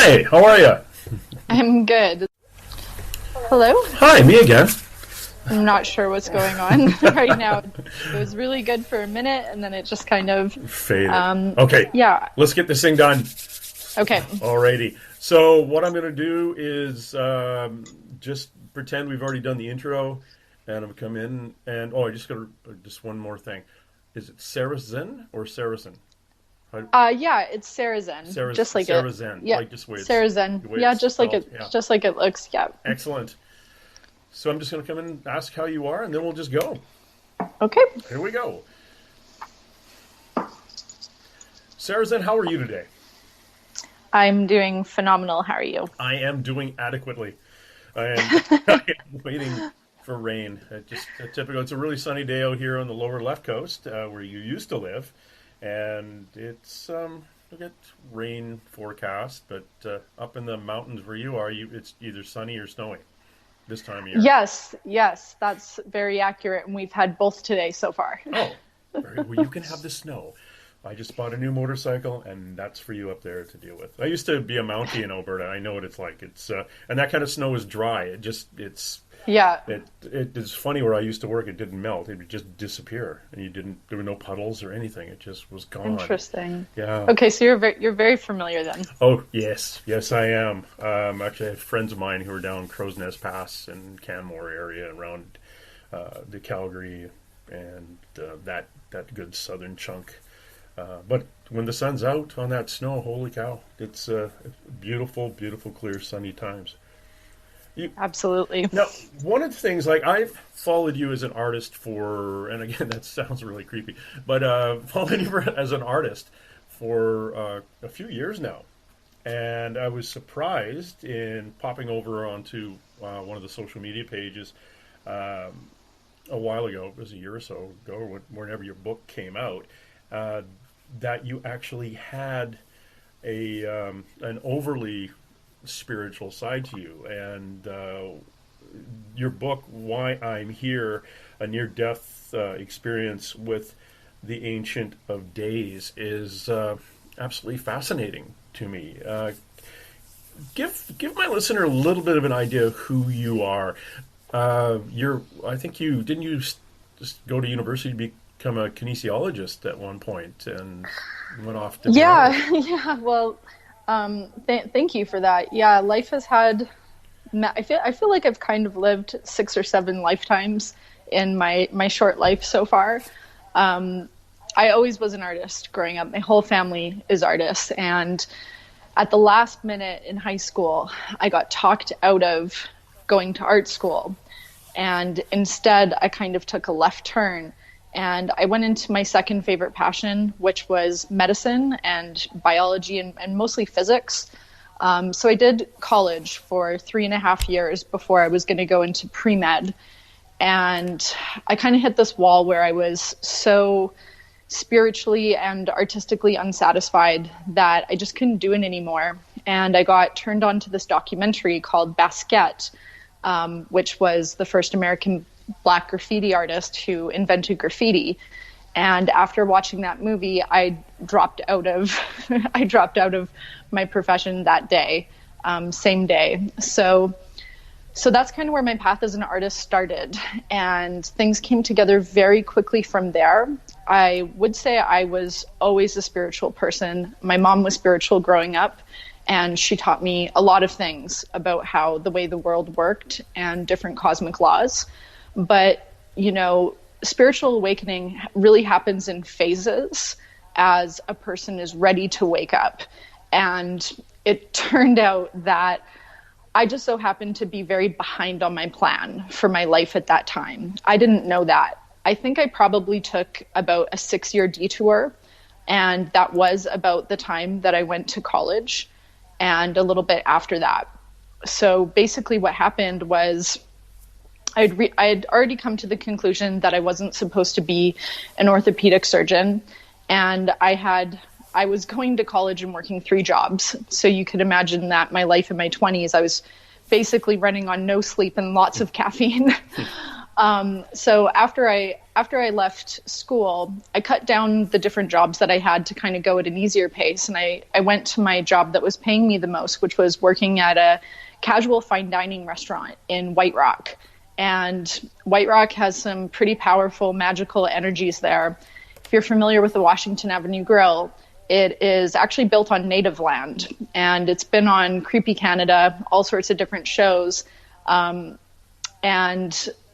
Hi, how are you? I'm good. Hello? Hi, me again. I'm not sure what's going on right now. It was really good for a minute, and then it just kind of... Faded. Okay. Yeah. Let's get this thing done. Okay. Alrighty. So what I'm going to do is just pretend we've already done the intro, and I'm going to come in and... Oh, I just got just one more thing. Is it Sarazen or Sarazen? Yeah, it's Sarazen. Just like Sarazen. it. Yeah. Like just Sarazen. Yeah, just like it. Yeah. Just like it looks. Yeah. Excellent. So I'm just going to come in and ask how you are, and then we'll just go. Okay. Here we go. Sarazen, how are you today? I'm doing phenomenal. How are you? I am doing adequately. I am waiting for rain. It's a really sunny day out here on the lower left coast, where you used to live, and it's we get rain forecast. But up in the mountains where you are, it's either sunny or snowy this time of year. Yes, that's very accurate, and we've had both today so far. Oh, well, you can have the snow. I just bought a new motorcycle, and that's for you up there to deal with. I used to be a Mountie in Alberta. I know what it's like. It's and that kind of snow is dry. Yeah. It is funny where I used to work. It didn't melt. It would just disappear, and there were no puddles or anything. It just was gone. Interesting. Yeah. Okay, so you're very familiar then. Oh yes, I am. Actually, I have friends of mine who are down Crow's Nest Pass and Canmore area around the Calgary and that good southern chunk. But when the sun's out on that snow, holy cow, it's beautiful, beautiful, clear, sunny times. Absolutely. Now, one of the things, like, I've followed you as an artist and again, that sounds really creepy, but followed you as an artist for a few years now. And I was surprised in popping over onto one of the social media pages a while ago, it was a year or so ago, or whenever your book came out, that you actually had an overly spiritual side to you, and your book, Why I'm Here, a near-death experience with the Ancient of Days, is absolutely fascinating to me. Give my listener a little bit of an idea of who you are. I think didn't you just go to university to become a kinesiologist at one point and went off to Well, thank you for that. Yeah, life has had. I feel like I've kind of lived 6 or 7 lifetimes in my short life so far. I always was an artist growing up. My whole family is artists, and at the last minute in high school, I got talked out of going to art school, and instead I kind of took a left turn. And I went into my second favorite passion, which was medicine and biology and mostly physics. So I did college for 3.5 years before I was going to go into pre-med. And I kind of hit this wall where I was so spiritually and artistically unsatisfied that I just couldn't do it anymore. And I got turned on to this documentary called Basquiat, which was the first American Black graffiti artist who invented graffiti. And after watching that movie, I dropped out of my profession that day, same day. So that's kind of where my path as an artist started, and things came together very quickly from there. I would say I was always a spiritual person. My mom was spiritual growing up, and she taught me a lot of things about how the way the world worked and different cosmic laws. But, spiritual awakening really happens in phases as a person is ready to wake up. And it turned out that I just so happened to be very behind on my plan for my life at that time. I didn't know that. I think I probably took about a 6-year detour, and that was about the time that I went to college and a little bit after that. So basically what happened was I had already come to the conclusion that I wasn't supposed to be an orthopedic surgeon, and I was going to college and working 3 jobs. So you could imagine that my life in my 20s, I was basically running on no sleep and lots of caffeine. So after I after I left school, I cut down the different jobs that I had to kind of go at an easier pace. And I went to my job that was paying me the most, which was working at a casual fine dining restaurant in White Rock. And White Rock has some pretty powerful magical energies there. If you're familiar with the Washington Avenue Grill, it is actually built on native land, and it's been on Creepy Canada, all sorts of different shows. And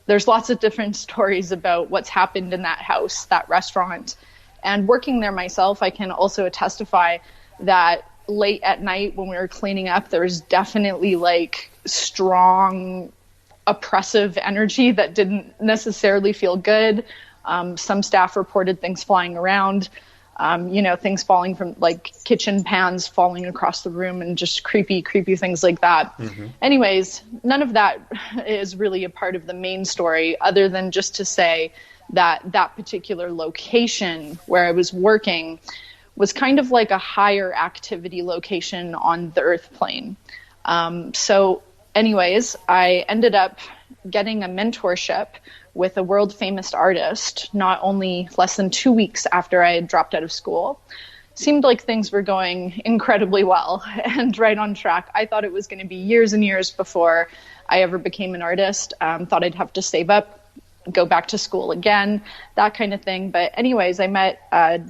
there's lots of different stories about what's happened in that house, that restaurant. And working there myself, I can also testify that late at night when we were cleaning up, there was definitely like strong, oppressive energy that didn't necessarily feel good. Some staff reported things flying around, things falling from like kitchen pans falling across the room and just creepy things like that. Mm-hmm. Anyways, none of that is really a part of the main story, other than just to say that that particular location where I was working was kind of like a higher activity location on the earth plane. So anyways, I ended up getting a mentorship with a world famous artist, not only less than 2 weeks after I had dropped out of school. Seemed like things were going incredibly well and right on track. I thought it was going to be years and years before I ever became an artist. Thought I'd have to save up, go back to school again, that kind of thing. But anyways, I met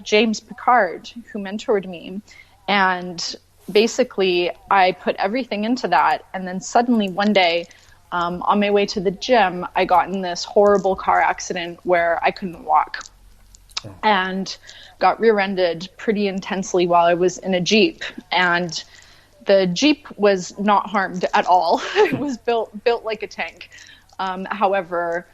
James Picard, who mentored me. And basically, I put everything into that. And then suddenly one day, on my way to the gym, I got in this horrible car accident where I couldn't walk and got rear-ended pretty intensely while I was in a Jeep. And the Jeep was not harmed at all. It was built like a tank. However,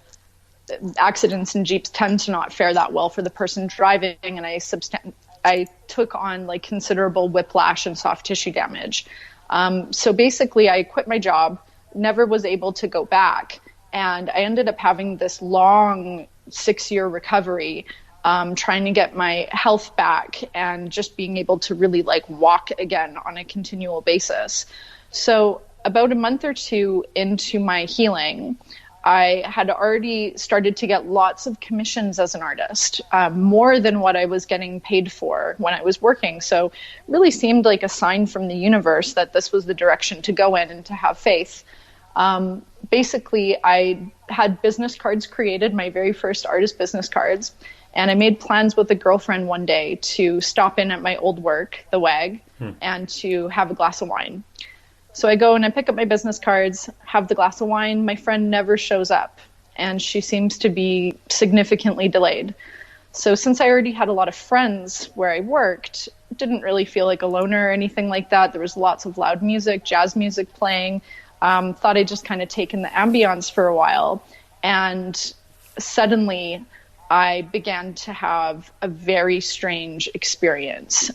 accidents in Jeeps tend to not fare that well for the person driving, and I took on like considerable whiplash and soft tissue damage. So basically, I quit my job, never was able to go back, and I ended up having this long 6-year recovery, trying to get my health back and just being able to really like walk again on a continual basis. So about a month or two into my healing, I had already started to get lots of commissions as an artist, more than what I was getting paid for when I was working. So it really seemed like a sign from the universe that this was the direction to go in and to have faith. Basically, I had business cards created, my very first artist business cards, and I made plans with a girlfriend one day to stop in at my old work, the WAG, and to have a glass of wine. So I go and I pick up my business cards, have the glass of wine. My friend never shows up, and she seems to be significantly delayed. So since I already had a lot of friends where I worked, didn't really feel like a loner or anything like that. There was lots of loud music, jazz music playing. Thought I'd just kind of taken the ambiance for a while. And suddenly I began to have a very strange experience.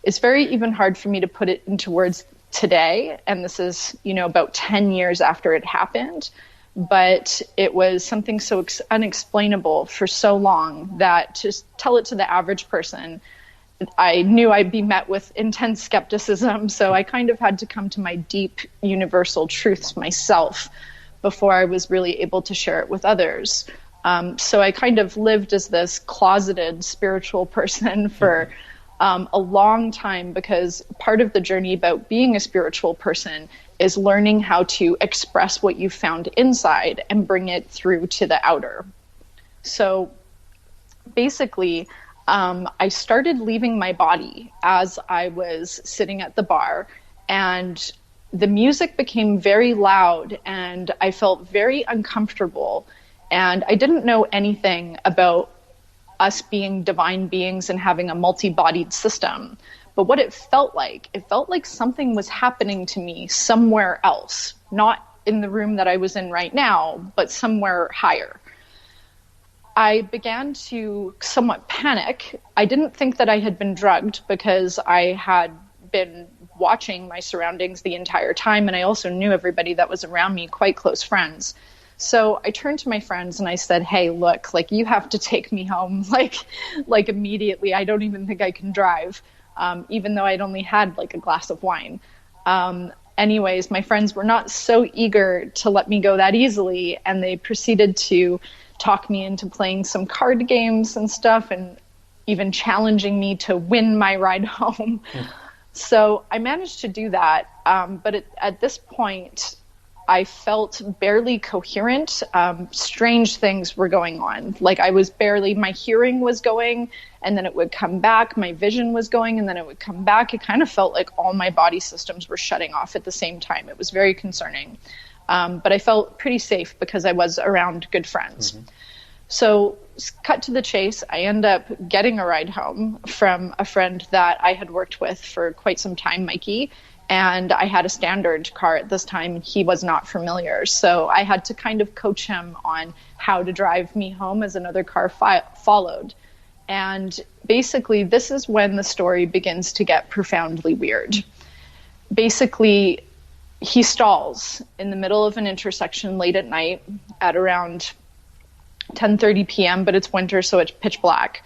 It's very even hard for me to put it into words today, and this is, about 10 years after it happened, but it was something so unexplainable for so long that to tell it to the average person, I knew I'd be met with intense skepticism, so I kind of had to come to my deep universal truths myself before I was really able to share it with others. So I kind of lived as this closeted spiritual person for a long time, because part of the journey about being a spiritual person is learning how to express what you found inside and bring it through to the outer. So basically, I started leaving my body as I was sitting at the bar, and the music became very loud and I felt very uncomfortable, and I didn't know anything about us being divine beings and having a multi-bodied system. But what it felt like something was happening to me somewhere else, not in the room that I was in right now, but somewhere higher. I began to somewhat panic. I didn't think that I had been drugged because I had been watching my surroundings the entire time, and I also knew everybody that was around me, quite close friends. So I turned to my friends and I said, hey, look, you have to take me home, like immediately. I don't even think I can drive, even though I'd only had a glass of wine. Anyways, my friends were not so eager to let me go that easily, and they proceeded to talk me into playing some card games and stuff, and even challenging me to win my ride home. So I managed to do that. But at this point, I felt barely coherent. Strange things were going on. Like my hearing was going, and then it would come back. My vision was going, and then it would come back. It kind of felt like all my body systems were shutting off at the same time. It was very concerning. But I felt pretty safe because I was around good friends. Mm-hmm. So cut to the chase, I end up getting a ride home from a friend that I had worked with for quite some time, Mikey. And I had a standard car at this time. He was not familiar. So I had to kind of coach him on how to drive me home as another car followed. And basically, this is when the story begins to get profoundly weird. Basically, he stalls in the middle of an intersection late at night at around 10:30 p.m., but it's winter, so it's pitch black.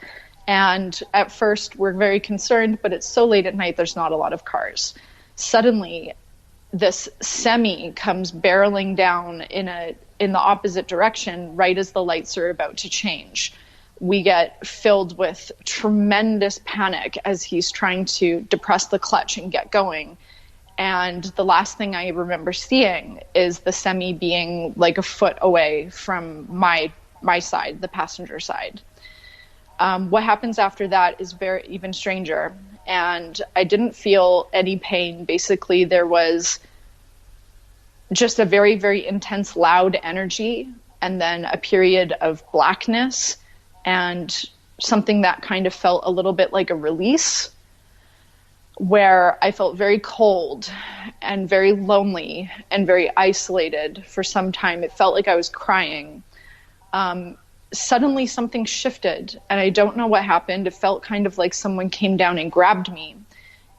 And at first, we're very concerned, but it's so late at night, there's not a lot of cars. Suddenly, this semi comes barreling down in the opposite direction right as the lights are about to change. We get filled with tremendous panic as he's trying to depress the clutch and get going. And the last thing I remember seeing is the semi being like a foot away from my side, the passenger side. What happens after that is even stranger. And I didn't feel any pain. Basically, there was just a very, very intense, loud energy, and then a period of blackness, and something that kind of felt a little bit like a release, where I felt very cold and very lonely and very isolated for some time. It felt like I was crying. Suddenly something shifted, and I don't know what happened. It felt kind of like someone came down and grabbed me.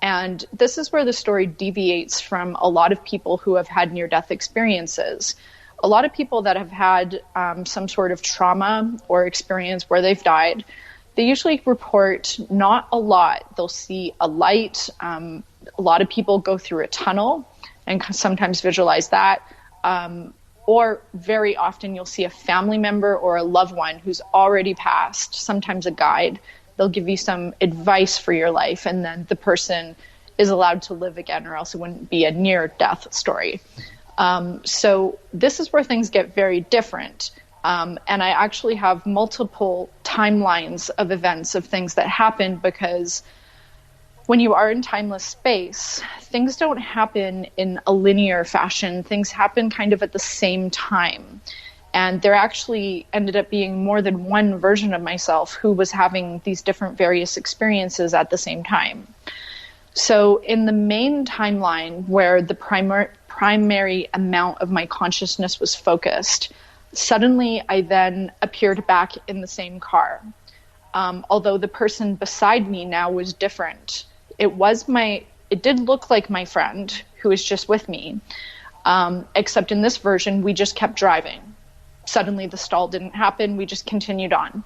And this is where the story deviates from a lot of people who have had near-death experiences. A lot of people that have had some sort of trauma or experience where they've died, they usually report not a lot. They'll see a light. A lot of people go through a tunnel and sometimes visualize that. Or very often you'll see a family member or a loved one who's already passed, sometimes a guide. They'll give you some advice for your life, and then the person is allowed to live again, or else it wouldn't be a near-death story. So this is where things get very different. And I actually have multiple timelines of events of things that happen, because when you are in timeless space, things don't happen in a linear fashion. Things happen kind of at the same time. And there actually ended up being more than one version of myself who was having these different various experiences at the same time. So in the main timeline, where the primary amount of my consciousness was focused, suddenly I then appeared back in the same car. Although the person beside me now was different. It did look like my friend who was just with me, except in this version, we just kept driving. Suddenly the stall didn't happen. We just continued on.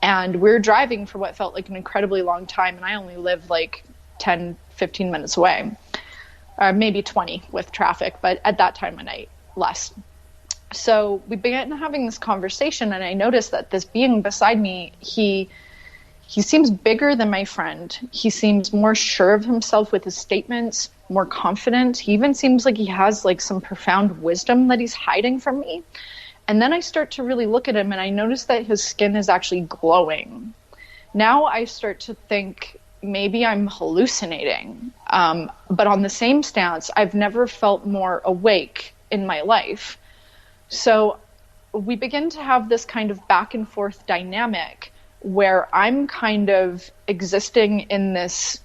And we were driving for what felt like an incredibly long time, and I only lived like 10, 15 minutes away, maybe 20 with traffic, but at that time of night, less. So we began having this conversation, and I noticed that this being beside me, he seems bigger than my friend. He seems more sure of himself with his statements, more confident. He even seems like he has like some profound wisdom that he's hiding from me. And then I start to really look at him, and I notice that his skin is actually glowing. Now I start to think maybe I'm hallucinating. But on the same stance, I've never felt more awake in my life. So we begin to have this kind of back and forth dynamic where I'm kind of existing in this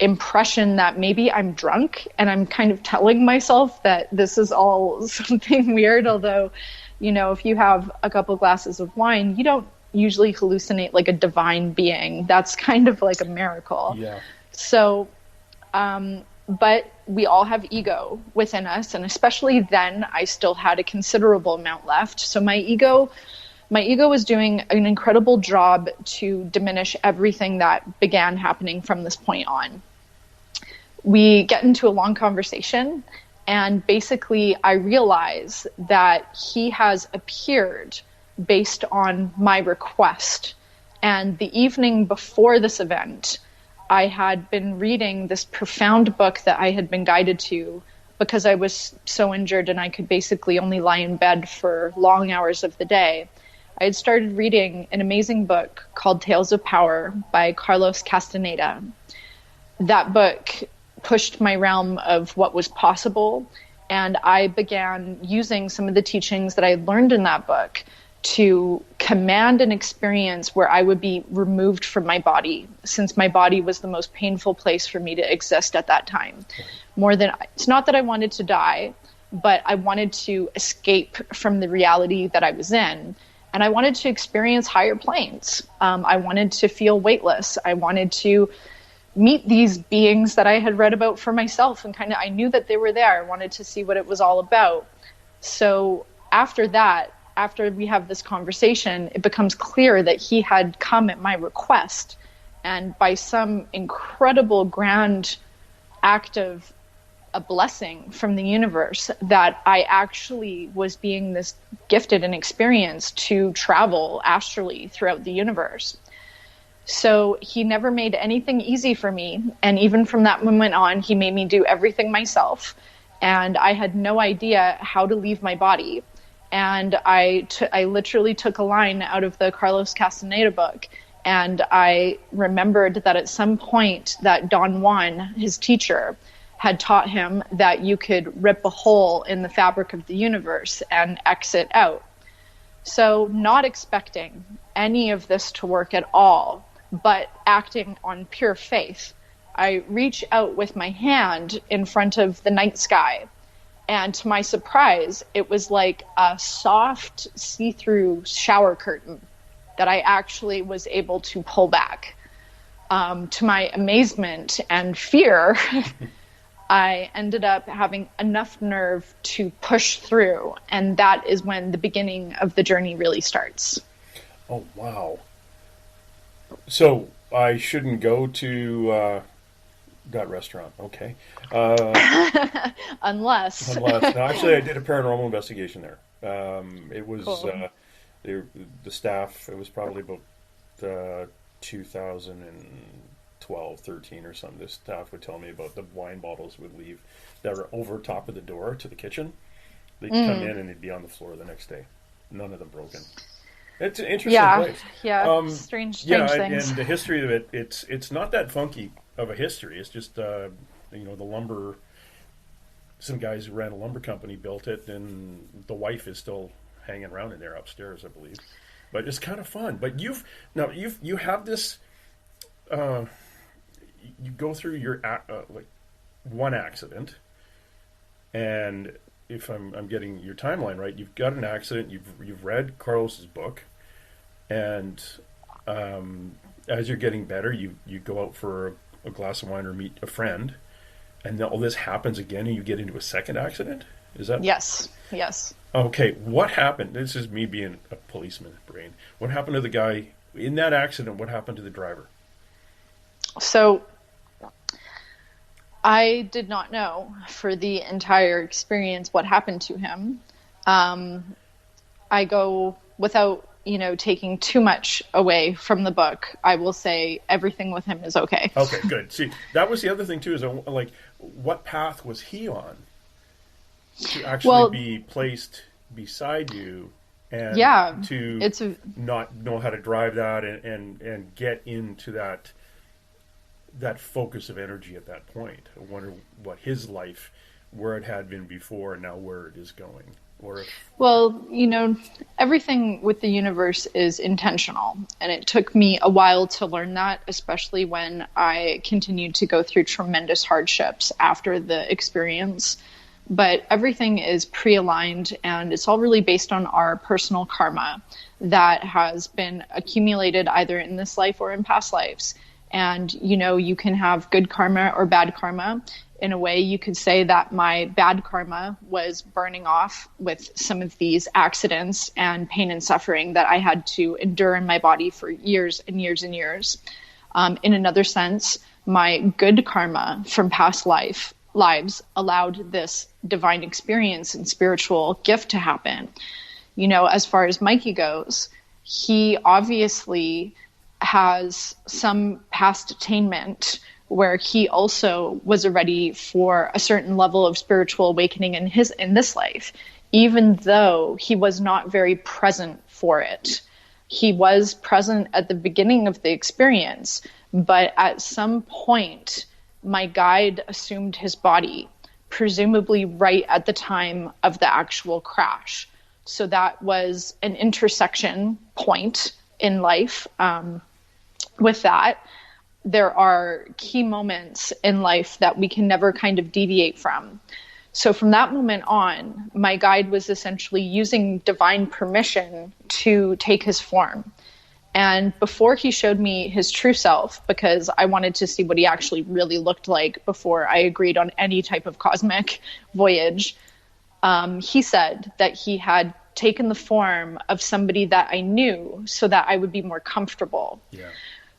impression that maybe I'm drunk, and I'm kind of telling myself that this is all something weird. Although, you know, if you have a couple glasses of wine, you don't usually hallucinate like a divine being. That's kind of like a miracle. Yeah. So, but we all have ego within us, and especially then I still had a considerable amount left. So my ego was doing an incredible job to diminish everything that began happening from this point on. We get into a long conversation, and basically I realize that he has appeared based on my request. And the evening before this event, I had been reading this profound book that I had been guided to because I was so injured and I could basically only lie in bed for long hours of the day. I had started reading an amazing book called Tales of Power by Carlos Castaneda. That book pushed my realm of what was possible, and I began using some of the teachings that I had learned in that book to command an experience where I would be removed from my body, since my body was the most painful place for me to exist at that time. It's not that I wanted to die, but I wanted to escape from the reality that I was in. And I wanted to experience higher planes. I wanted to feel weightless. I wanted to meet these beings that I had read about for myself, and I knew that they were there. I wanted to see what it was all about. So after that, after we have this conversation, it becomes clear that he had come at my request, and by some incredible grand act of a blessing from the universe, that I actually was being this gifted and experienced to travel astrally throughout the universe. So he never made anything easy for me. And even from that moment on, he made me do everything myself. And I had no idea how to leave my body. And I literally took a line out of the Carlos Castaneda book. And I remembered that at some point that Don Juan, his teacher, had taught him that you could rip a hole in the fabric of the universe and exit out. So not expecting any of this to work at all, but acting on pure faith, I reach out with my hand in front of the night sky. And to my surprise, it was like a soft see-through shower curtain that I actually was able to pull back. To my amazement and fear, I ended up having enough nerve to push through. And that is when the beginning of the journey really starts. Oh, wow. So I shouldn't go to that restaurant, okay? Unless. No, actually, I did a paranormal investigation there. It was Cool. The staff. It was probably about 2012, 13 or something. The staff would tell me about the wine bottles would leave that were over top of the door to the kitchen. They'd come in and they'd be on the floor the next day. None of them broken. It's an interesting place. Yeah, strange things. And the history of it, it's not that funky of a history. It's just, the lumber, some guys who ran a lumber company built it, and the wife is still hanging around in there upstairs, I believe. But it's kind of fun. But you have this, you go through your, one accident, and if I'm getting your timeline right, you've got an accident, you've read Carlos's book, and as you're getting better, you go out for a glass of wine or meet a friend, and then all this happens again, and you get into a second accident? Is that? Yes. Okay, what happened? This is me being a policeman brain. What happened to the guy in that accident? What happened to the driver? So I did not know for the entire experience what happened to him. I go without, taking too much away from the book. I will say everything with him is okay. Okay, good. See, that was the other thing too, is what path was he on to actually be placed beside you and to not know how to drive that and get into that focus of energy at that point. I wonder what his life, where it had been before and now where it is going. Everything with the universe is intentional. And it took me a while to learn that, especially when I continued to go through tremendous hardships after the experience. But everything is pre-aligned, and it's all really based on our personal karma that has been accumulated either in this life or in past lives. And, you can have good karma or bad karma. In a way, you could say that my bad karma was burning off with some of these accidents and pain and suffering that I had to endure in my body for years and years and years. In another sense, my good karma from past lives allowed this divine experience and spiritual gift to happen. as far as Mikey goes, he obviously has some past attainment where he also was ready for a certain level of spiritual awakening in this life, even though he was not very present for it. He was present at the beginning of the experience, but at some point, my guide assumed his body, presumably right at the time of the actual crash. So that was an intersection point in life. With that, there are key moments in life that we can never kind of deviate from. So from that moment on, my guide was essentially using divine permission to take his form. And before he showed me his true self, because I wanted to see what he actually really looked like before I agreed on any type of cosmic voyage, he said that he had taken the form of somebody that I knew so that I would be more comfortable. Yeah.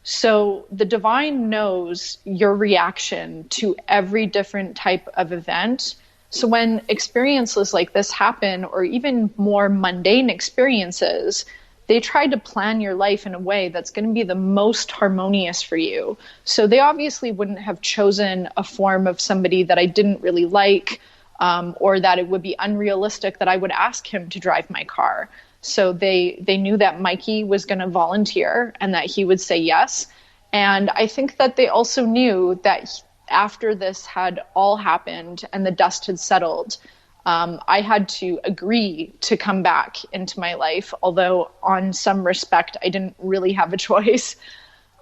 So the divine knows your reaction to every different type of event. So when experiences like this happen, or even more mundane experiences, they try to plan your life in a way that's going to be the most harmonious for you. So they obviously wouldn't have chosen a form of somebody that I didn't really like, or that it would be unrealistic that I would ask him to drive my car. So they knew that Mikey was going to volunteer and that he would say yes. And I think that they also knew that after this had all happened and the dust had settled, I had to agree to come back into my life, although on some respect, I didn't really have a choice.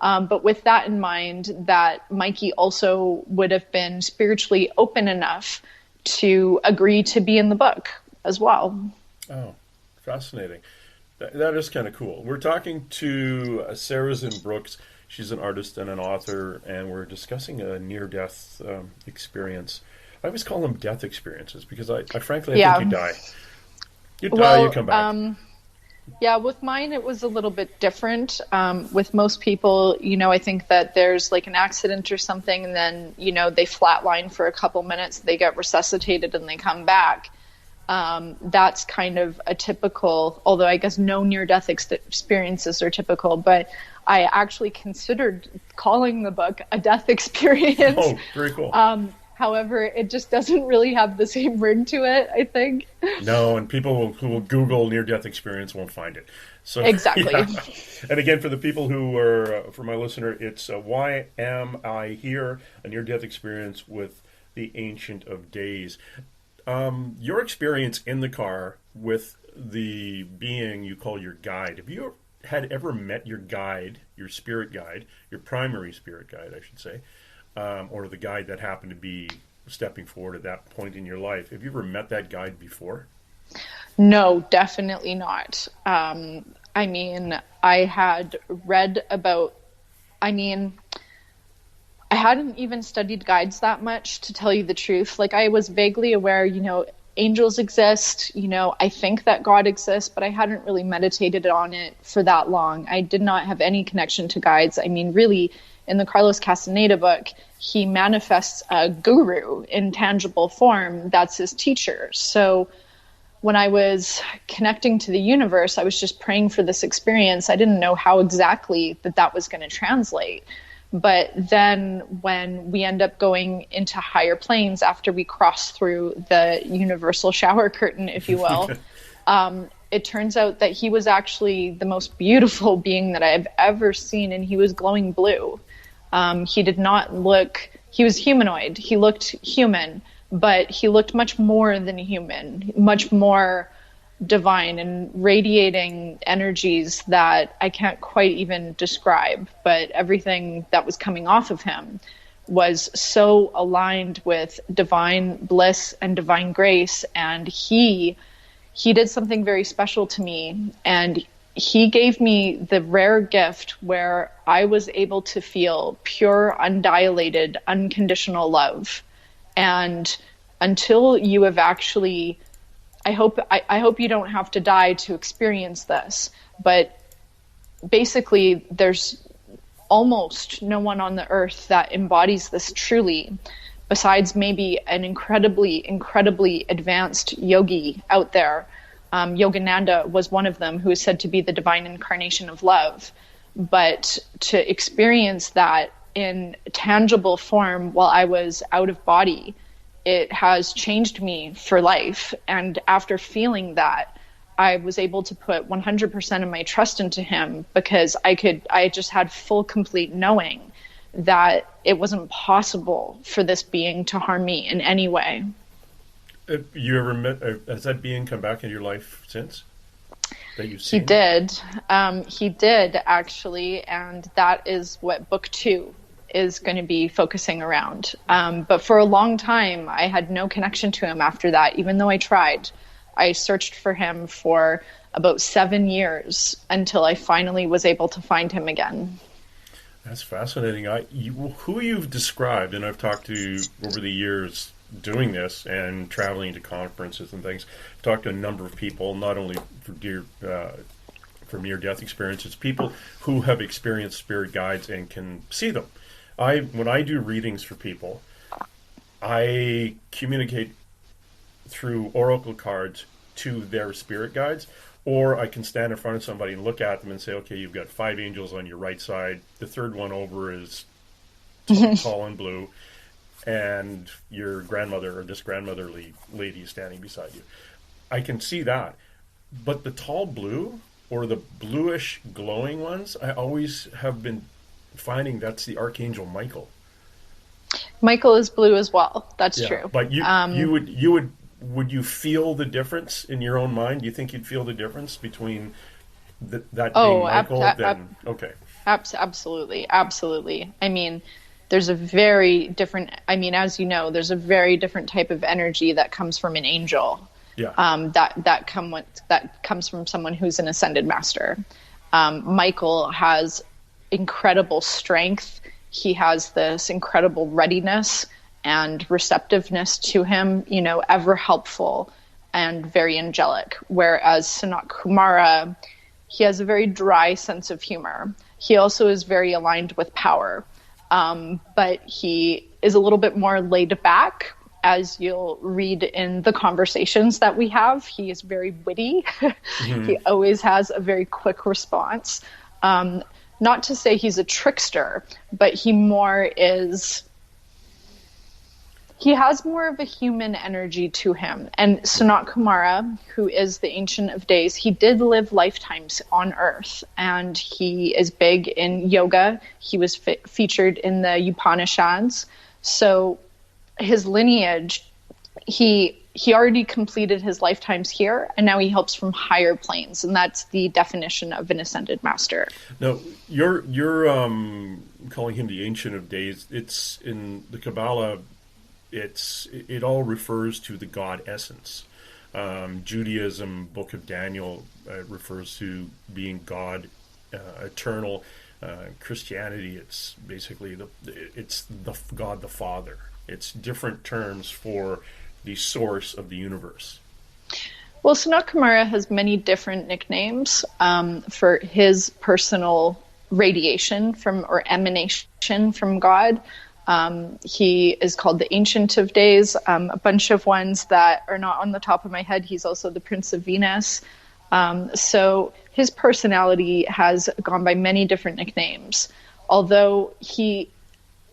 But with that in mind, that Mikey also would have been spiritually open enough to agree to be in the book as well. Oh, fascinating. That is kind of cool. We're talking to Sarazen Brooks. She's an artist and an author, and we're discussing a near-death experience. I always call them death experiences because I frankly think you die. You die, you come back. Yeah, with mine, it was a little bit different. With most people, I think that there's like an accident or something, and then, they flatline for a couple minutes, they get resuscitated, and they come back. That's kind of a typical, although I guess no near-death experiences are typical, but I actually considered calling the book a death experience. Oh, very cool. However, it just doesn't really have the same ring to it, I think. No, and people who will Google near-death experience won't find it. So exactly. Yeah. And again, for the people who are, for my listener, it's Why Am I Here? A near-death experience with the Ancient of Days. Your experience in the car with the being you call your guide, have you had ever met your guide, your spirit guide, your primary spirit guide, I should say, or the guide that happened to be stepping forward at that point in your life? Have you ever met that guide before? No, definitely not. I had read about, I hadn't even studied guides that much, to tell you the truth. Like, I was vaguely aware, angels exist, I think that God exists, but I hadn't really meditated on it for that long. I did not have any connection to guides. Really, in the Carlos Castaneda book, he manifests a guru in tangible form that's his teacher. So when I was connecting to the universe, I was just praying for this experience. I didn't know how exactly that was going to translate. But then when we end up going into higher planes after we cross through the universal shower curtain, if you will, it turns out that he was actually the most beautiful being that I've ever seen, and he was glowing blue. He did not look, he was humanoid. He looked human, but he looked much more than human, much more divine and radiating energies that I can't quite even describe. But everything that was coming off of him was so aligned with divine bliss and divine grace. And he did something very special to me. And he gave me the rare gift where I was able to feel pure, undilated, unconditional love. And until you have actually, I hope you don't have to die to experience this, but basically there's almost no one on the earth that embodies this truly, besides maybe an incredibly, incredibly advanced yogi out there. Yogananda was one of them, who is said to be the divine incarnation of love. But to experience that in tangible form while I was out of body, it has changed me for life. And after feeling that, I was able to put 100% of my trust into him, because I just had full, complete knowing that it wasn't possible for this being to harm me in any way. You ever met, has that being come back into your life since? That you've seen? He did actually, and that is what book 2 is going to be focusing around. But for a long time, I had no connection to him after that, even though I tried. I searched for him for about 7 years until I finally was able to find him again. That's fascinating. Who you've described, and I've talked to over the years doing this and traveling to conferences and things, talked to a number of people, not only for near-death experiences, people who have experienced spirit guides and can see them. When I do readings for people, I communicate through oracle cards to their spirit guides, or I can stand in front of somebody and look at them and say, okay, you've got 5 angels on your right side, the third one over is tall and blue, and your grandmother or this grandmotherly lady is standing beside you. I can see that. But the tall blue or the bluish glowing ones, I always have been finding that's the Archangel Michael. Michael is blue as well. That's true. But would you feel the difference in your own mind? Do you think you'd feel the difference between that being Michael? Okay. Absolutely. I mean, there's a very different, as you know, there's a very different type of energy that comes from an angel. Yeah. That comes from someone who's an ascended master. Michael has incredible strength. He has this incredible readiness and receptiveness to him, ever helpful and very angelic. Whereas Sanat Kumara, he has a very dry sense of humor. He also is very aligned with power. But he is a little bit more laid back, as you'll read in the conversations that we have. He is very witty. Mm-hmm. He always has a very quick response. Not to say he's a trickster, but he has more of a human energy to him. And Sanat Kumara, who is the Ancient of Days, he did live lifetimes on Earth, and he is big in yoga. He was featured in the Upanishads. So his lineage, he already completed his lifetimes here, and now he helps from higher planes, and that's the definition of an ascended master. Now, you're calling him the Ancient of Days. It's in the Kabbalah. It all refers to the God essence. Judaism, Book of Daniel, refers to being God, eternal. Christianity, it's basically the God the Father. It's different terms for the source of the universe. Well, Sanat Kumara has many different nicknames for his personal radiation or emanation from God. He is called the Ancient of Days. A bunch of ones that are not on the top of my head. He's also the Prince of Venus. So his personality has gone by many different nicknames. Although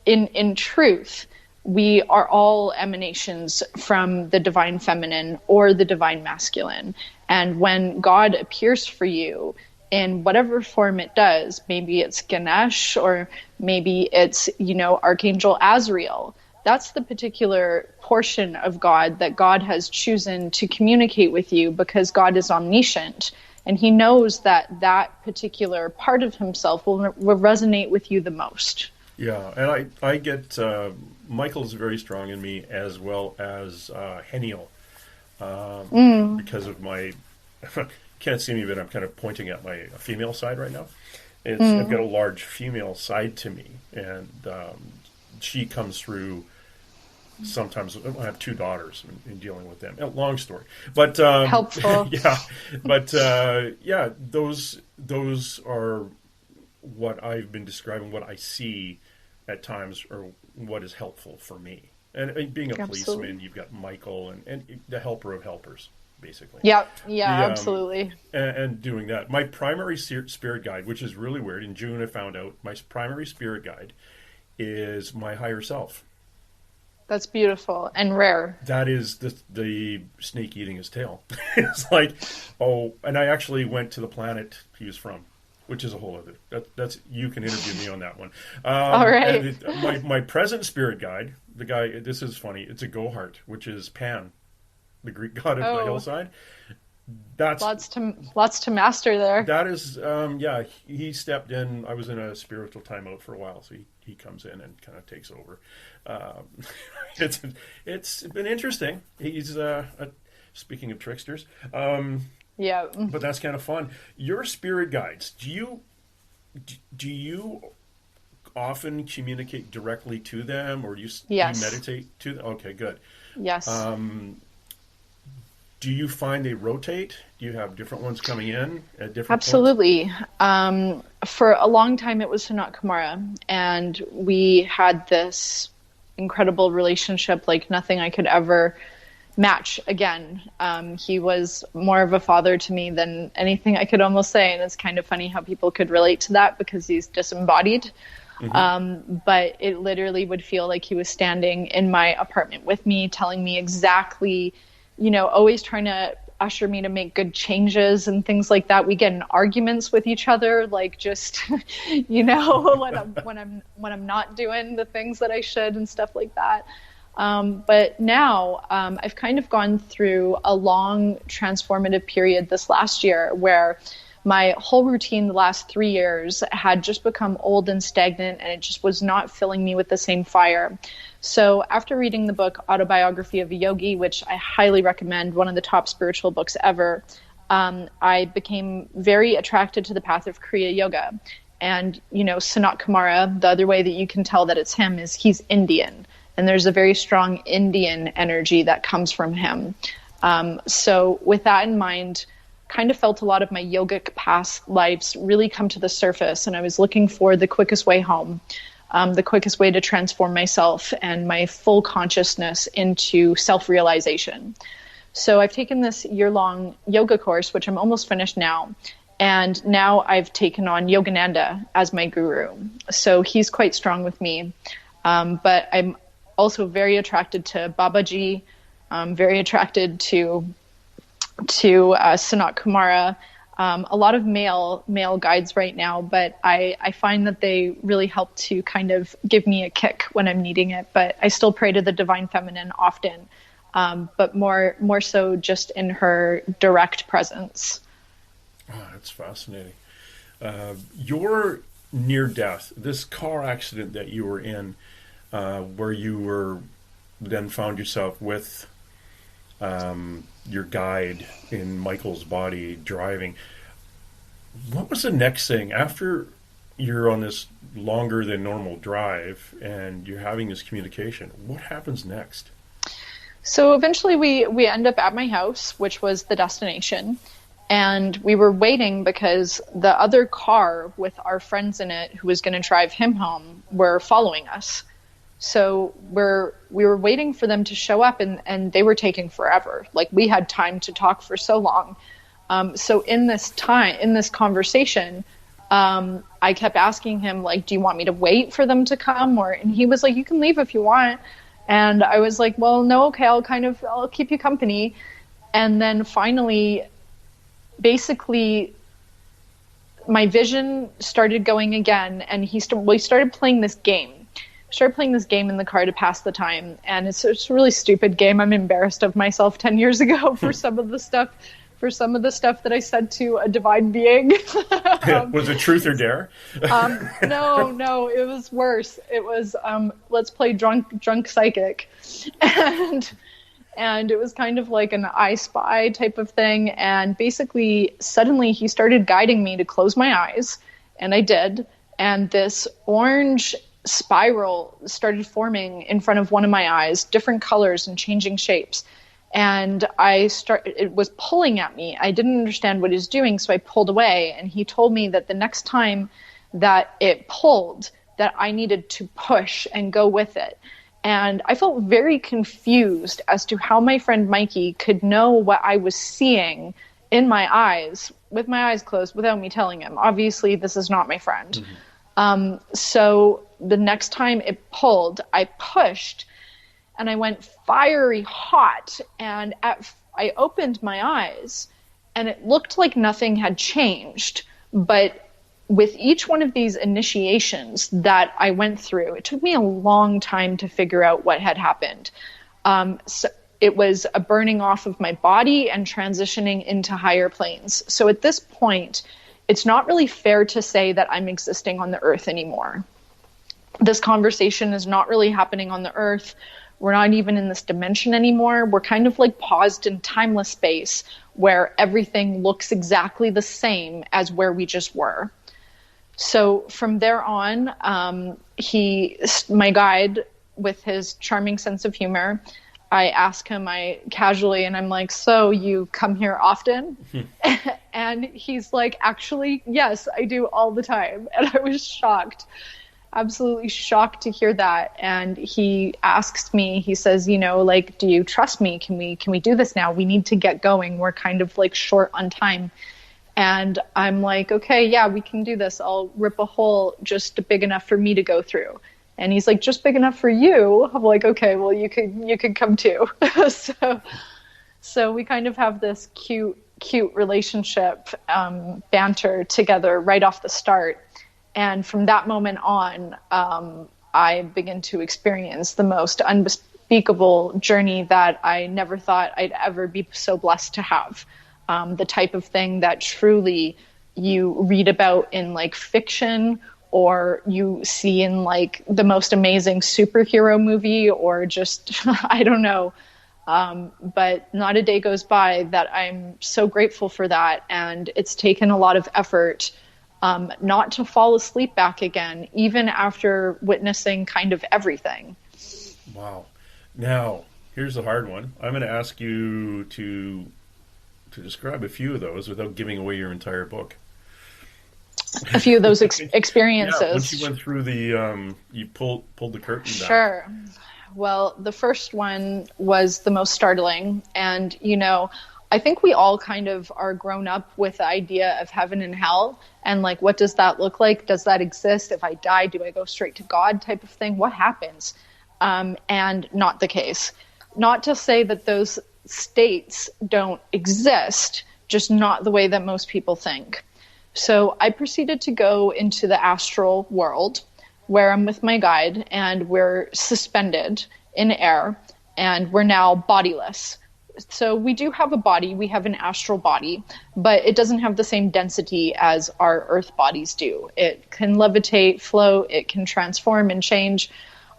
in truth, we are all emanations from the divine feminine or the divine masculine. And when God appears for you, in whatever form it does, maybe it's Ganesh or maybe it's, Archangel Azrael. That's the particular portion of God that God has chosen to communicate with you, because God is omniscient and he knows that particular part of himself will resonate with you the most. Yeah, and I get Michael's very strong in me, as well as Heniel, because of my can't see me, but I'm kind of pointing at my female side right now. I've got a large female side to me, and she comes through sometimes. I have 2 daughters in dealing with them. Long story, but helpful. Yeah, but those are what I've been describing, what I see at times, or what is helpful for me. And being a policeman, you've got Michael and the helper of helpers. basically. Yeah, yeah, The absolutely. and doing that. My primary spirit guide, which is really weird. In June, I found out my primary spirit guide is my higher self. That's beautiful and rare. That is the snake eating his tail. It's like, oh, and I actually went to the planet he was from, which is a whole other. That's you can interview me on that one. All right. And my present spirit guide, the guy. This is funny. It's a Gohart, which is Pan, the Greek god of the hillside. That's lots to master there. that is yeah. He stepped in. I was in a spiritual timeout for a while, so he comes in and kind of takes over. Um, it's been interesting. He's speaking of tricksters. Yeah. But that's kind of fun. Your spirit guides, do you often communicate directly to them, or you Yes. meditate to them? Okay, good. Yes. Do you find they rotate? Do you have different ones coming in at different points? Absolutely. For a long time, it was Sanat Kumara, and we had this incredible relationship like nothing I could ever match again. He was more of a father to me than anything I could almost say, and it's kind of funny how people could relate to that because he's disembodied. But it literally would feel like he was standing in my apartment with me, telling me exactly, always trying to usher me to make good changes and things like that. We get in arguments with each other, like just, when I'm not doing the things that I should and stuff like that. But now I've kind of gone through a long transformative period this last year where my whole routine the last 3 years had just become old and stagnant, and it just was not filling me with the same fire. So after reading the book Autobiography of a Yogi, which I highly recommend, one of the top spiritual books ever, I became very attracted to the path of Kriya Yoga. And, Sanat Kumara, the other way that you can tell that it's him is he's Indian. And there's a very strong Indian energy that comes from him. So with that in mind, kind of felt a lot of my yogic past lives really come to the surface. And I was looking for the quickest way home, the quickest way to transform myself and my full consciousness into self-realization. So I've taken this year-long yoga course, which I'm almost finished now. And now I've taken on Yogananda as my guru. So he's quite strong with me. But I'm also very attracted to Babaji, very attracted to Sanat Kumara, a lot of male guides right now, but I find that they really help to kind of give me a kick when I'm needing it. But I still pray to the Divine Feminine often, but more so just in her direct presence. Oh, that's fascinating. Your near death, this car accident that you were in, where you were then found yourself with your guide in Michael's body driving. What was the next thing after you're on this longer than normal drive and you're having this communication? What happens next? So eventually we end up at my house, which was the destination. And we were waiting because the other car with our friends in it who was going to drive him home were following us. So we were waiting for them to show up, and they were taking forever. Like, we had time to talk for so long. So in this conversation, I kept asking him, like, do you want me to wait for them to come? And he was like, you can leave if you want. And I was like, well, no, okay, I'll keep you company. And then finally, basically, my vision started going again, and we started playing this game. Started playing this game in the car to pass the time, and it's a really stupid game. I'm embarrassed of myself 10 years ago for some of the stuff that I said to a divine being. Was it truth or dare? No, it was worse. It was let's play drunk psychic, and it was kind of like an I Spy type of thing. And basically, suddenly he started guiding me to close my eyes, and I did. And this orange spiral started forming in front of one of my eyes, different colors and changing shapes. And it was pulling at me. I didn't understand what it was doing, so I pulled away. And he told me that the next time that it pulled, that I needed to push and go with it. And I felt very confused as to how my friend Mikey could know what I was seeing in my eyes, with my eyes closed, without me telling him. Obviously, this is not my friend. So the next time it pulled, I pushed, and I went fiery hot. And I opened my eyes, and it looked like nothing had changed. But with each one of these initiations that I went through, it took me a long time to figure out what had happened. So it was a burning off of my body and transitioning into higher planes. So at this point, it's not really fair to say that I'm existing on the earth anymore. This conversation is not really happening on the earth. We're not even in this dimension anymore. We're kind of like paused in timeless space where everything looks exactly the same as where we just were. So from there on, my guide, with his charming sense of humor, I ask him, casually, and I'm like, so you come here often? And he's like, actually, yes, I do all the time. And I was shocked, absolutely shocked to hear that. And he asks me, he says, you know, like, do you trust me? Can we do this now? We need to get going. We're kind of like short on time. And I'm like, okay, yeah, we can do this. I'll rip a hole just big enough for me to go through. And he's like, just big enough for you? I'm like, okay, well, you could come too. So we kind of have this cute relationship, banter together right off the start. And from that moment on, I begin to experience the most unspeakable journey that I never thought I'd ever be so blessed to have. The type of thing that truly you read about in like fiction, or you see in like the most amazing superhero movie, or just, I don't know. But not a day goes by that I'm so grateful for that. And it's taken a lot of effort not to fall asleep back again, even after witnessing kind of everything. Wow. Now, here's the hard one. I'm going to ask you to describe a few of those without giving away your entire book. A few of those experiences. Yeah, once you went through you pulled the curtain down. Sure. Well, the first one was the most startling. And, you know, I think we all kind of are grown up with the idea of heaven and hell. And like, what does that look like? Does that exist? If I die, do I go straight to God type of thing? What happens? And not the case. Not to say that those states don't exist, just not the way that most people think. So I proceeded to go into the astral world where I'm with my guide, and we're suspended in air, and we're now bodiless. So we do have a body, we have an astral body, but it doesn't have the same density as our earth bodies do. It can levitate, float, it can transform and change.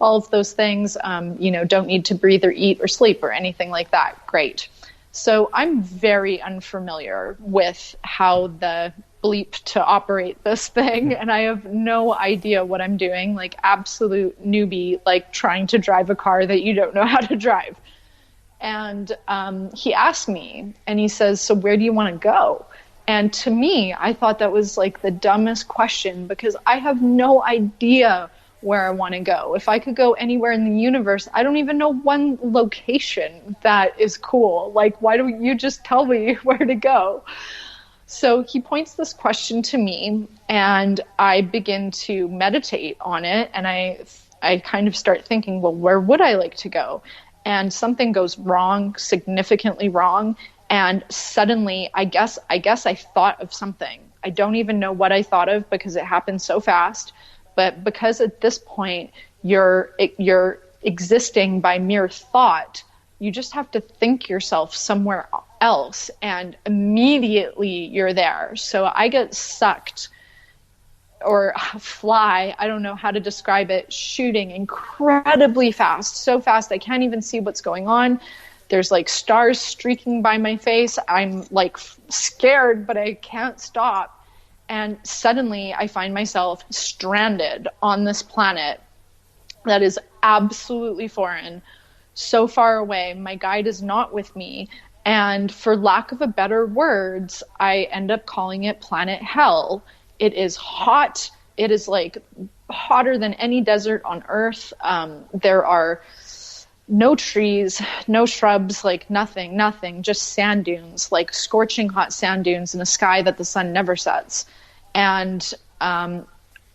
All of those things, don't need to breathe or eat or sleep or anything like that. Great. So I'm very unfamiliar with how the bleep to operate this thing, and I have no idea what I'm doing, like absolute newbie, like trying to drive a car that you don't know how to drive. And he asked me, and he says, so where do you want to go? And to me, I thought that was like the dumbest question, because I have no idea where I want to go. If I could go anywhere in the universe, I don't even know one location that is cool. Like, why don't you just tell me where to go? So he points this question to me, and I begin to meditate on it, and I kind of start thinking, well, where would I like to go? And something goes wrong, significantly wrong, and suddenly I guess I thought of something. I don't even know what I thought of, because it happened so fast. But because at this point you're existing by mere thought, you just have to think yourself somewhere else, and immediately you're there. So I get sucked, or fly, I don't know how to describe it, shooting incredibly fast, so fast I can't even see what's going on. There's like stars streaking by my face. I'm like scared, but I can't stop. And suddenly I find myself stranded on this planet that is absolutely foreign, so far away. My guide is not with me. And for lack of a better words, I end up calling it Planet Hell. It is hot. It is like hotter than any desert on earth. There are no trees, no shrubs, like nothing, just sand dunes, like scorching hot sand dunes in a sky that the sun never sets. And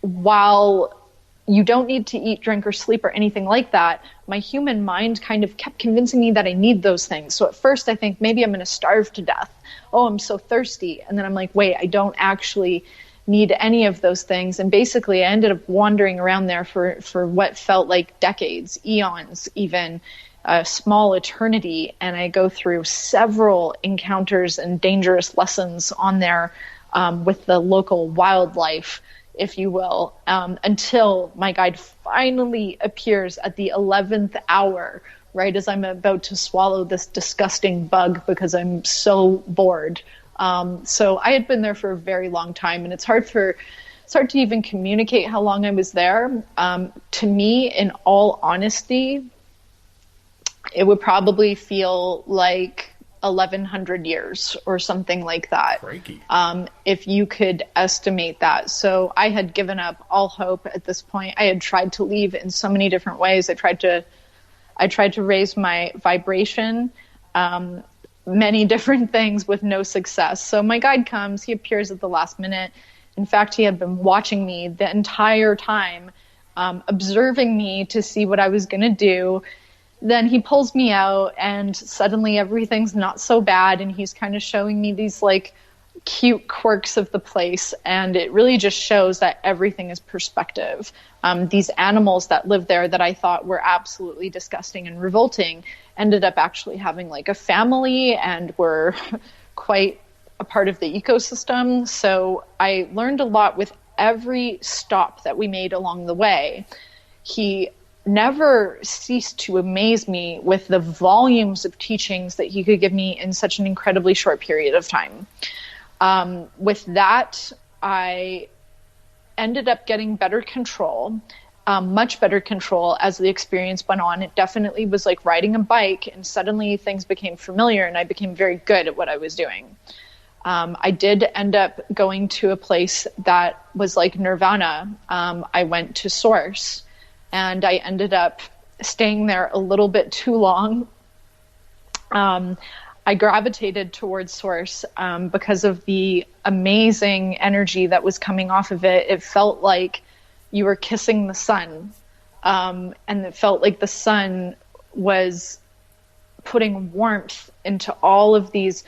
while you don't need to eat, drink, or sleep or anything like that, my human mind kind of kept convincing me that I need those things. So at first I think maybe I'm going to starve to death. Oh, I'm so thirsty. And then I'm like, wait, I don't actually need any of those things. And basically I ended up wandering around there for what felt like decades, eons, even a small eternity. And I go through several encounters and dangerous lessons on there with the local wildlife, if you will, until my guide finally appears at the 11th hour, right as I'm about to swallow this disgusting bug because I'm so bored. So I had been there for a very long time, and it's hard to even communicate how long I was there. To me, in all honesty, it would probably feel like 1,100 years or something like that. If you could estimate that. So I had given up all hope at this point. I had tried to leave in so many different ways. I tried to raise my vibration, many different things with no success. So my guide comes, he appears at the last minute. In fact, he had been watching me the entire time, observing me to see what I was going to do. Then he pulls me out and suddenly everything's not so bad. And he's kind of showing me these like cute quirks of the place. And it really just shows that everything is perspective. These animals that live there that I thought were absolutely disgusting and revolting ended up actually having like a family and were quite a part of the ecosystem. So I learned a lot with every stop that we made along the way. He never ceased to amaze me with the volumes of teachings that he could give me in such an incredibly short period of time. With that, I ended up getting better control, much better control as the experience went on. It definitely was like riding a bike, and suddenly things became familiar and I became very good at what I was doing. I did end up going to a place that was like nirvana. I went to Source, and I ended up staying there a little bit too long. I gravitated towards Source because of the amazing energy that was coming off of it. It felt like you were kissing the sun. And it felt like the sun was putting warmth into all of these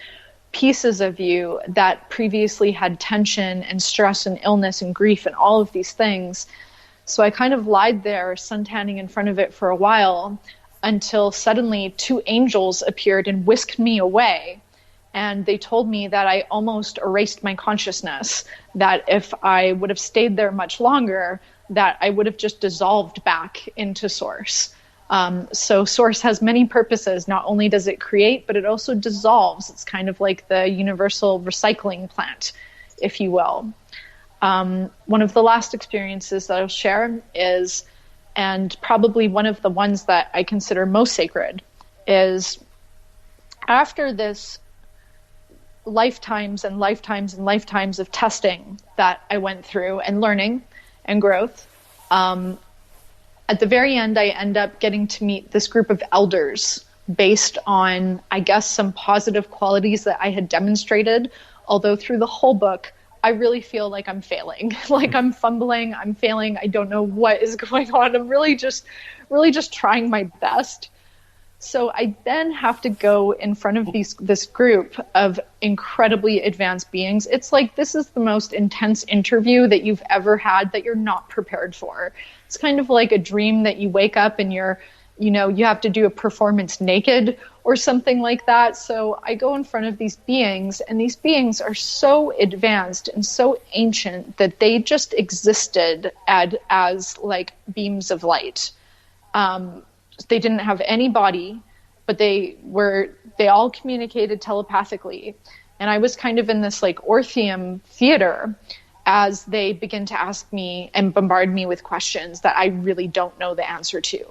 pieces of you that previously had tension and stress and illness and grief and all of these things. So I kind of lied there, suntanning in front of it for a while, until suddenly two angels appeared and whisked me away. And they told me that I almost erased my consciousness, that if I would have stayed there much longer, that I would have just dissolved back into Source. So Source has many purposes. Not only does it create, but it also dissolves. It's kind of like the universal recycling plant, if you will. One of the last experiences that I'll share is, and probably one of the ones that I consider most sacred, is after this lifetimes and lifetimes and lifetimes of testing that I went through and learning and growth, at the very end, I end up getting to meet this group of elders based on, I guess, some positive qualities that I had demonstrated, although through the whole book, I really feel like I'm failing, like I'm fumbling, I'm failing. I don't know what is going on. I'm really just trying my best. So I then have to go in front of this group of incredibly advanced beings. It's like, this is the most intense interview that you've ever had that you're not prepared for. It's kind of like a dream that you wake up and you have to do a performance naked or something like that. So I go in front of these beings, and these beings are so advanced and so ancient that they just existed as like beams of light. They didn't have any body, but they all communicated telepathically. And I was kind of in this like Orpheum theater as they begin to ask me and bombard me with questions that I really don't know the answer to.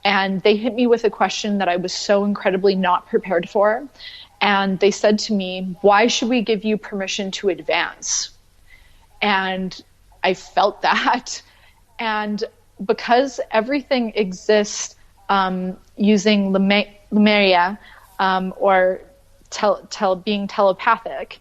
And they hit me with a question that I was so incredibly not prepared for. And they said to me, "Why should we give you permission to advance?" And I felt that. And because everything exists using Lemuria, or being telepathic,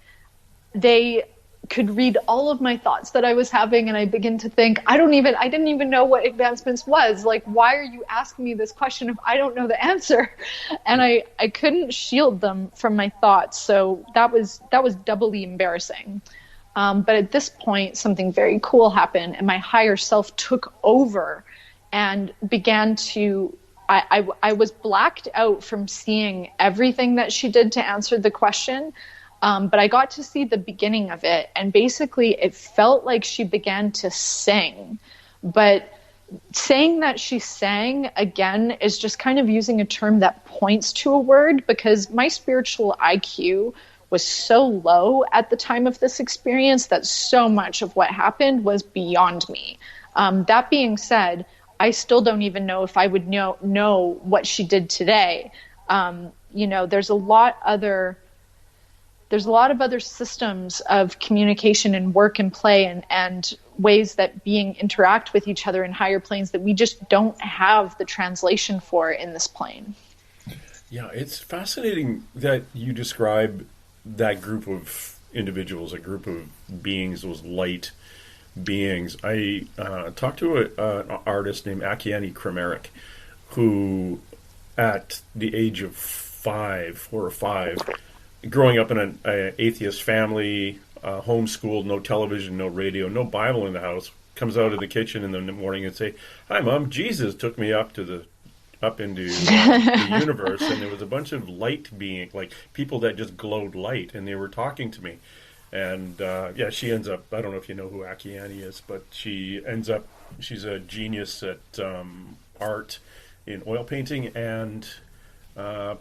they could read all of my thoughts that I was having, and I begin to think, I didn't even know what advancements was. Like, why are you asking me this question if I don't know the answer? And I couldn't shield them from my thoughts, so that was doubly embarrassing. But at this point, something very cool happened, and my higher self took over and began to. I was blacked out from seeing everything that she did to answer the question. But I got to see the beginning of it, and basically it felt like she began to sing. But saying that she sang, again, is just kind of using a term that points to a word, because my spiritual IQ was so low at the time of this experience that so much of what happened was beyond me. That being said, I still don't even know if I would know what she did today. There's a lot of other systems of communication and work and play and ways that being interact with each other in higher planes that we just don't have the translation for in this plane. Yeah, it's fascinating that you describe that group of individuals, a group of beings, those light beings. I talked to an artist named Akiane Krameric, who at the age of 4 or 5, growing up in an atheist family, homeschooled, no television, no radio, no Bible in the house, comes out of the kitchen in the morning and say, "Hi, Mom, Jesus took me up into the universe, and there was a bunch of light being, like people that just glowed light, and they were talking to me." And she ends up, I don't know if you know who Akiane is, but she's a genius at art in oil painting and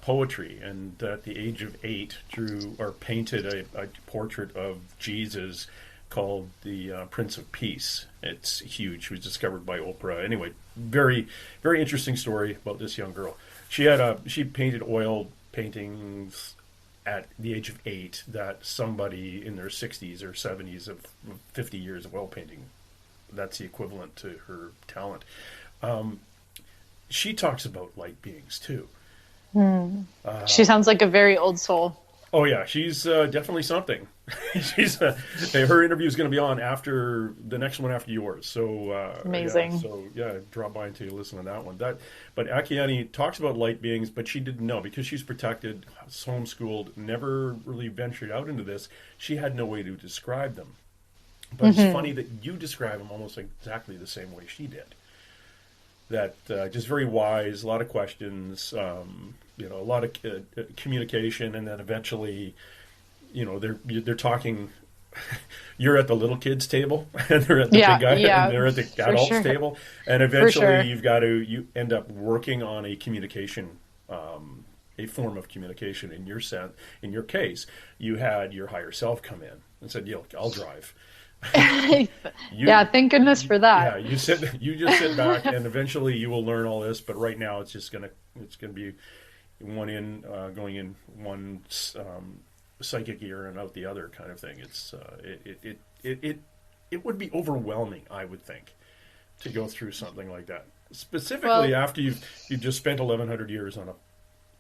poetry, and at the age of 8 drew or painted a portrait of Jesus called the Prince of Peace. It's huge. It was discovered by Oprah. Anyway, very, very interesting story about this young girl. She painted oil paintings at the age of 8 that somebody in their 60s or 70s of 50 years of oil painting, that's the equivalent to her talent. She talks about light beings too. She sounds like a very old soul. Oh yeah, she's definitely something. Her interview is going to be on after the next one after yours. So amazing. Drop by until you listen to that one. But Akiane talks about light beings, but she didn't know because she's protected, homeschooled, never really ventured out into this. She had no way to describe them. But It's funny that you describe them almost exactly the same way she did. That just very wise, a lot of questions, a lot of communication, and then eventually, they're talking. You're at the little kids table, and they're at the big guy, and they're at the adults table, and eventually you end up working on a communication, a form of communication. In your case, you had your higher self come in and said, "I'll drive." Thank goodness for that. Yeah, you just sit back, and eventually you will learn all this. But right now, it's gonna be one going in one psychic ear and out the other kind of thing. It's it would be overwhelming, I would think, to go through something like that, specifically after you've just spent 1,100 years on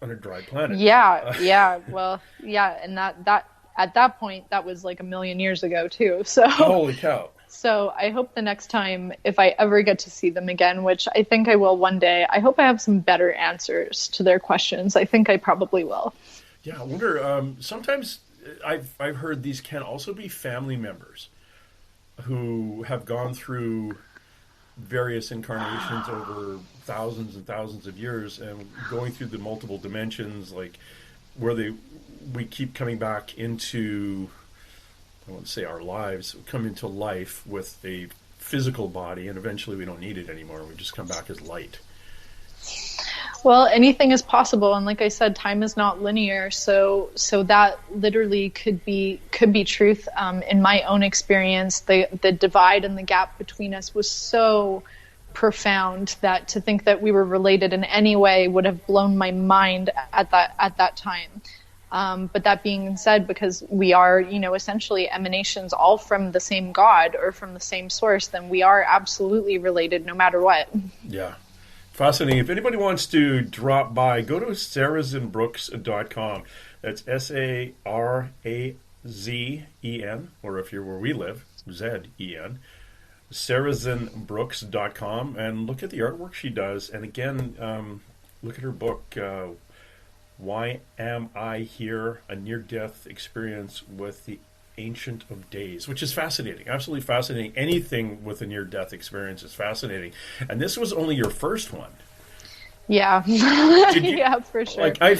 a dry planet. And that. At that point, that was like 1,000,000 years ago too. So holy cow! So I hope the next time, if I ever get to see them again, which I think I will one day, I hope I have some better answers to their questions. I think I probably will. Yeah, I wonder. Sometimes I've heard these can also be family members who have gone through various incarnations over thousands and thousands of years, and going through the multiple dimensions, like where we keep coming back into, I won't say our lives, come into life with a physical body, and eventually we don't need it anymore. We just come back as light. Well, anything is possible, and like I said, time is not linear. So that literally could be truth. In my own experience, the divide and the gap between us was so profound that to think that we were related in any way would have blown my mind at that time. But that being said, because we are, essentially emanations all from the same God or from the same source, then we are absolutely related no matter what. Yeah. Fascinating. If anybody wants to drop by, go to sarazenbrooks.com. That's SARAZEN, or if you're where we live, ZEN. Sarazenbrooks.com, and look at the artwork she does. And again, look at her book, Why Am I Here? A Near-Death Experience with the Ancient of Days, which is fascinating, absolutely fascinating. Anything with a near-death experience is fascinating. And this was only your first one. Yeah. Yeah, for sure. Like I've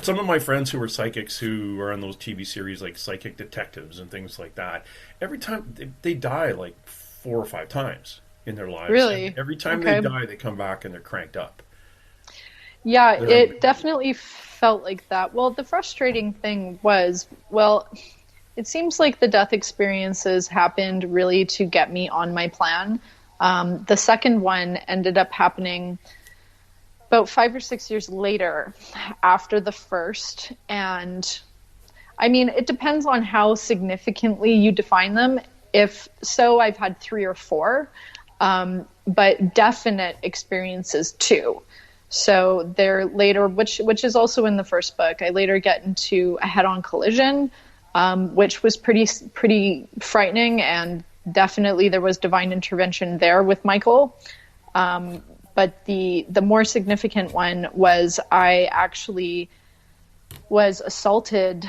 some of my friends who are psychics, who are on those TV series like Psychic Detectives and things like that, every time they die like 4 or 5 times in their lives. Really? And every time they die, they come back and they're cranked up. Yeah, it definitely felt like that. Well, the frustrating thing was, it seems like the death experiences happened really to get me on my plan. The second one ended up happening about 5 or 6 years later after the first. And I mean, it depends on how significantly you define them. If so, I've had 3 or 4, but definite experiences 2. So they're later, which is also in the first book. I later get into a head-on collision, which was pretty frightening, and definitely there was divine intervention there with Michael. But the more significant one was I actually was assaulted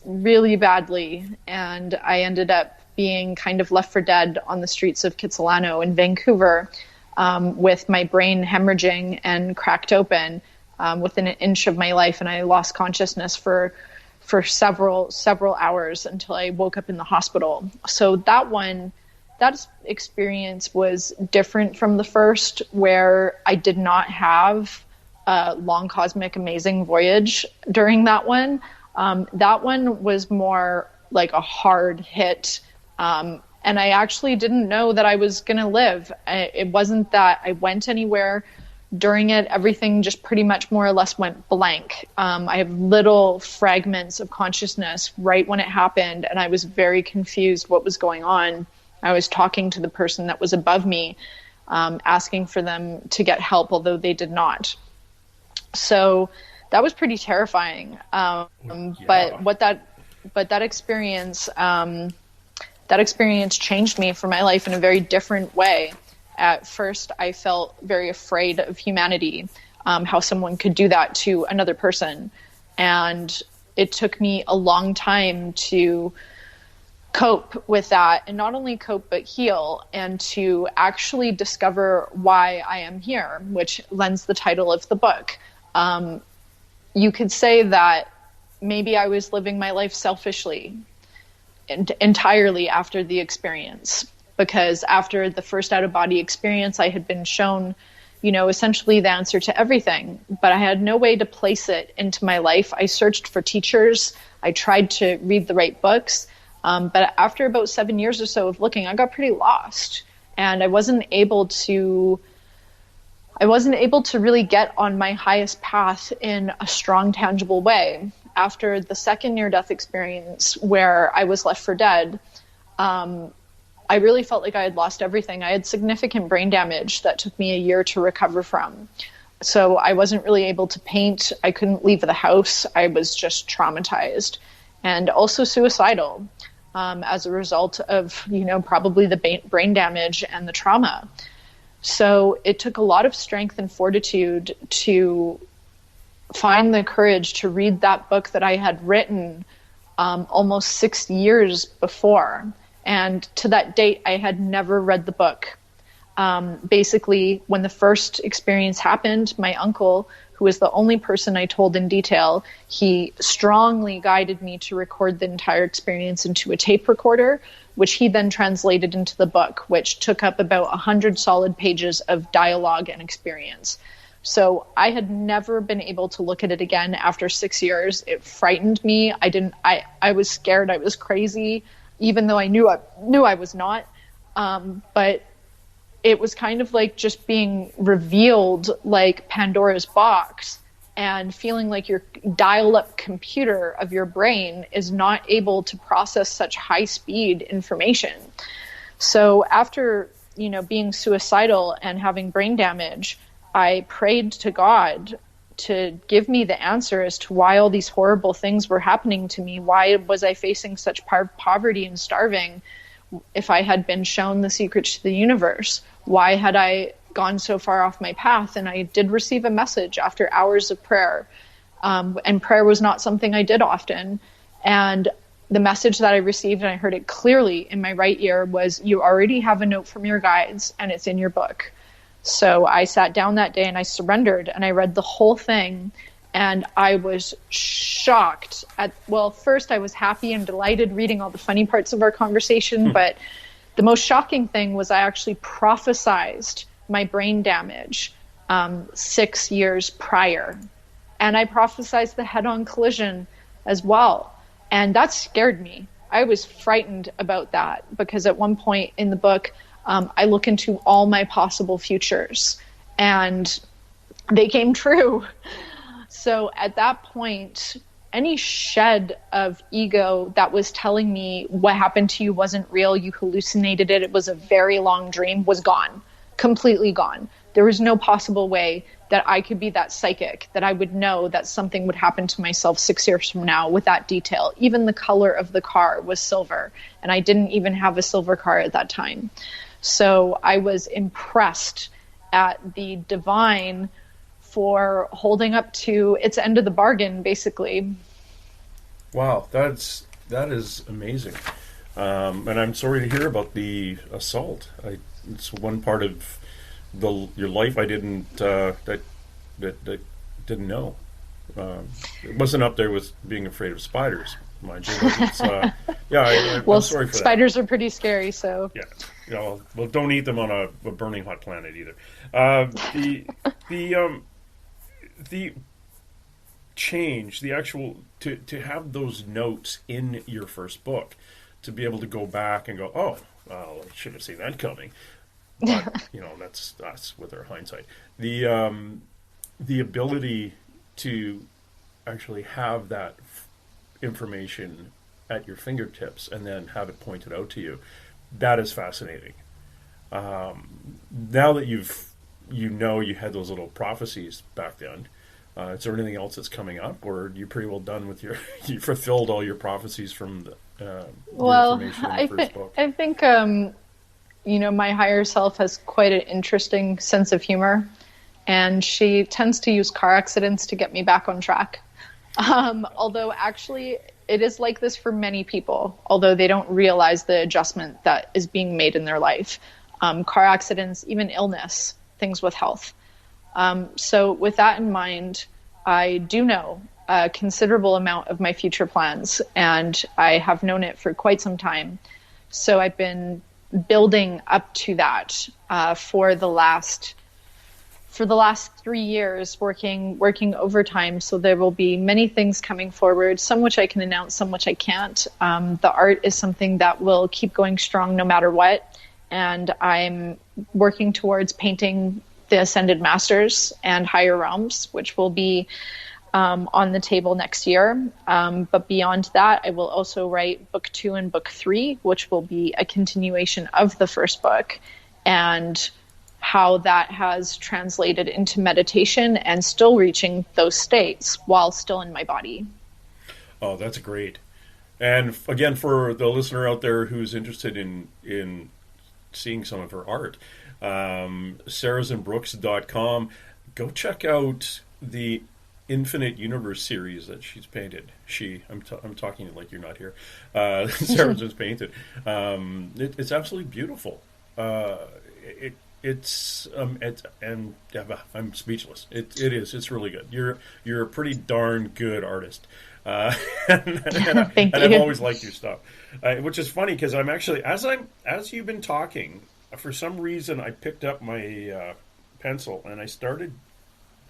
really badly, and I ended up being kind of left for dead on the streets of Kitsilano in Vancouver, with my brain hemorrhaging and cracked open within an inch of my life, and I lost consciousness for several hours until I woke up in the hospital. So that experience was different from the first, where I did not have a long cosmic amazing voyage during that one. That one was more like a hard hit. And I actually didn't know that I was going to live. It wasn't that I went anywhere during it. Everything just pretty much more or less went blank. I have little fragments of consciousness right when it happened, and I was very confused what was going on. I was talking to the person that was above me, asking for them to get help, although they did not. So that was pretty terrifying. Yeah. But that experience changed me for my life in a very different way. At first, I felt very afraid of humanity, how someone could do that to another person. And it took me a long time to cope with that, and not only cope, but heal, and to actually discover why I am here, which lends the title of the book. You could say that maybe I was living my life selfishly entirely after the experience, because after the first out-of-body experience, I had been shown, essentially the answer to everything, but I had no way to place it into my life. I searched for teachers. I tried to read the right books. But after about 7 years or so of looking, I got pretty lost, and I wasn't able to really get on my highest path in a strong, tangible way. After the second near-death experience, where I was left for dead, I really felt like I had lost everything. I had significant brain damage that took me a year to recover from. So I wasn't really able to paint. I couldn't leave the house. I was just traumatized, and also suicidal. As a result of, probably the brain damage and the trauma. So it took a lot of strength and fortitude to find the courage to read that book that I had written almost 6 years before. And to that date, I had never read the book. Basically, when the first experience happened, my uncle, who was the only person I told in detail, he strongly guided me to record the entire experience into a tape recorder, which he then translated into the book, which took up about 100 solid pages of dialogue and experience. So I had never been able to look at it again after 6 years. It frightened me. I was scared. I was crazy, even though I knew I was not. But it was kind of like just being revealed like Pandora's box, and feeling like your dial-up computer of your brain is not able to process such high-speed information. So after, being suicidal and having brain damage, I prayed to God to give me the answer as to why all these horrible things were happening to me. Why was I facing such poverty and starving if I had been shown the secret to the universe? Why had I gone so far off my path? And I did receive a message after hours of prayer. And prayer was not something I did often. And the message that I received, and I heard it clearly in my right ear, was, you already have a note from your guides and it's in your book. So I sat down that day and I surrendered and I read the whole thing. And I was shocked first I was happy and delighted reading all the funny parts of our conversation. But the most shocking thing was I actually prophesized my brain damage 6 years prior. And I prophesized the head-on collision as well. And that scared me. I was frightened about that because at one point in the book, I look into all my possible futures and they came true. So at that point, any shed of ego that was telling me what happened to you wasn't real, you hallucinated it, it was a very long dream, was gone. Completely gone. There was no possible way that I could be that psychic, that I would know that something would happen to myself 6 years from now with that detail. Even the color of the car was silver, and I didn't even have a silver car at that time. So I was impressed at the divine for holding up to its end of the bargain, basically. Wow, that is amazing. And I'm sorry to hear about the assault. It's one part of your life I didn't that didn't know. It wasn't up there with being afraid of spiders, mind you. I'm sorry for that. Spiders are pretty scary, so yeah. Well, don't eat them on a burning hot planet either. The change, the actual to have those notes in your first book, to be able to go back and go, oh, well, I should have seen that coming. But that's us with our hindsight. The ability to actually have that information at your fingertips and then have it pointed out to you, that is fascinating. Now that you had those little prophecies back then, is there anything else that's coming up, or are you pretty well done with you fulfilled all your prophecies from the information in the first book? I think my higher self has quite an interesting sense of humor, and she tends to use car accidents to get me back on track. Although actually it is like this for many people, although they don't realize the adjustment that is being made in their life. Car accidents, even illness, things with health. So with that in mind, I do know a considerable amount of my future plans, and I have known it for quite some time. So I've been building up to that for the last 3 years, working overtime. So there will be many things coming forward, some which I can announce, some which I can't. The art is something that will keep going strong no matter what. And I'm working towards painting the Ascended Masters and Higher Realms, which will be on the table next year. But beyond that, I will also write book 2 and book 3, which will be a continuation of the first book, and how that has translated into meditation and still reaching those states while still in my body. Oh, that's great. And again, for the listener out there who's interested in seeing some of her art, SarazenBrooks.com, go check out the Infinite Universe series that she's painted. I'm talking like you're not here. Sarazen's painted. It's absolutely beautiful. I'm speechless. It is. It's really good. You're a pretty darn good artist. And I've always liked your stuff, which is funny because I'm actually as you've been talking, for some reason I picked up my pencil and I started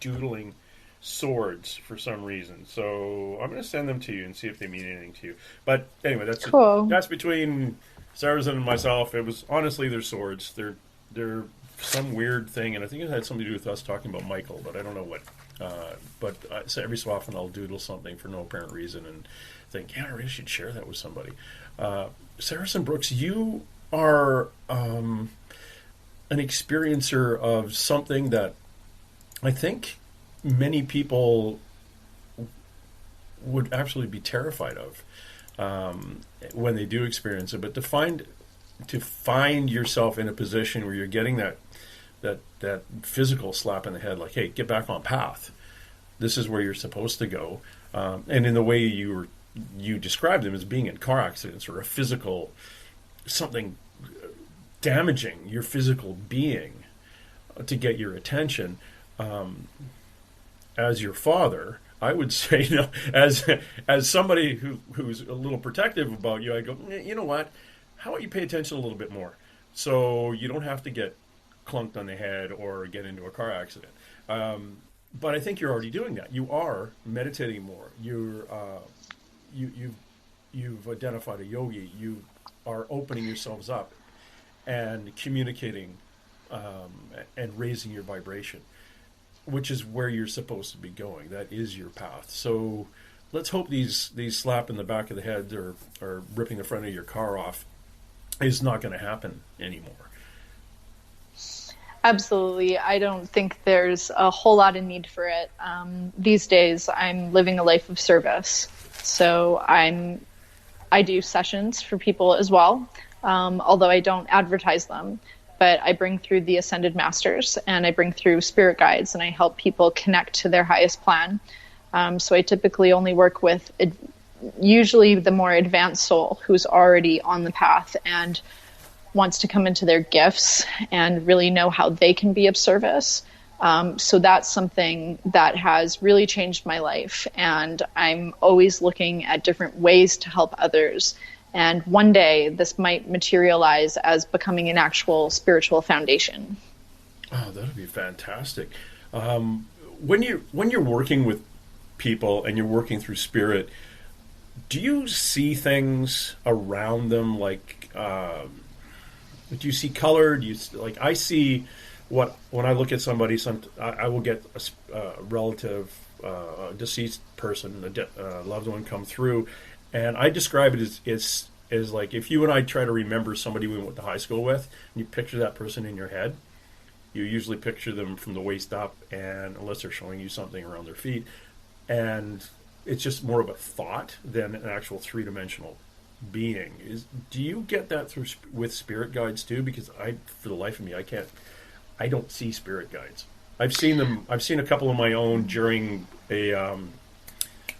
doodling swords for some reason. So I'm going to send them to you and see if they mean anything to you. But anyway, that's cool. That's between Sarazen and myself. It was honestly, they're swords. They're some weird thing, and I think it had something to do with us talking about Michael, but I don't know what But so every so often I'll doodle something for no apparent reason and think, yeah, I really should share that with somebody. Sarazen Brooks, you are an experiencer of something that I think many people would absolutely be terrified of when they do experience it. But to find yourself in a position where you're getting that physical slap in the head, like, hey, get back on path. This is where you're supposed to go. And in the way you described them as being in car accidents or a physical, something damaging your physical being to get your attention. As your father, I would say, as somebody who's a little protective about you, I go, you know what? How about you pay attention a little bit more, so you don't have to get clunked on the head or get into a car accident. But I think you're already doing that. You are meditating more. You've identified a yogi. You are opening yourselves up and communicating and raising your vibration, which is where you're supposed to be going. That is your path. So let's hope these slap in the back of the head or ripping the front of your car off is not going to happen anymore. Absolutely. I don't think there's a whole lot of need for it. These days, I'm living a life of service. So I do sessions for people as well, although I don't advertise them. But I bring through the Ascended Masters and I bring through spirit guides and I help people connect to their highest plan. So I typically only work with usually the more advanced soul who's already on the path and wants to come into their gifts and really know how they can be of service. So that's something that has really changed my life. And I'm always looking at different ways to help others. And one day this might materialize as becoming an actual spiritual foundation. Oh, that would be fantastic. When you're working with people and you're working through spirit, do you see things around them like? Do you see color? Do you like? I see when I look at somebody. I will get a relative, deceased person, a loved one come through, and I describe it as like if you and I try to remember somebody we went to high school with, and you picture that person in your head, you usually picture them from the waist up, and unless they're showing you something around their feet, and it's just more of a thought than an actual three-dimensional being. Do you get that with spirit guides too? Because for the life of me, I don't see spirit guides. I've seen a couple of my own during a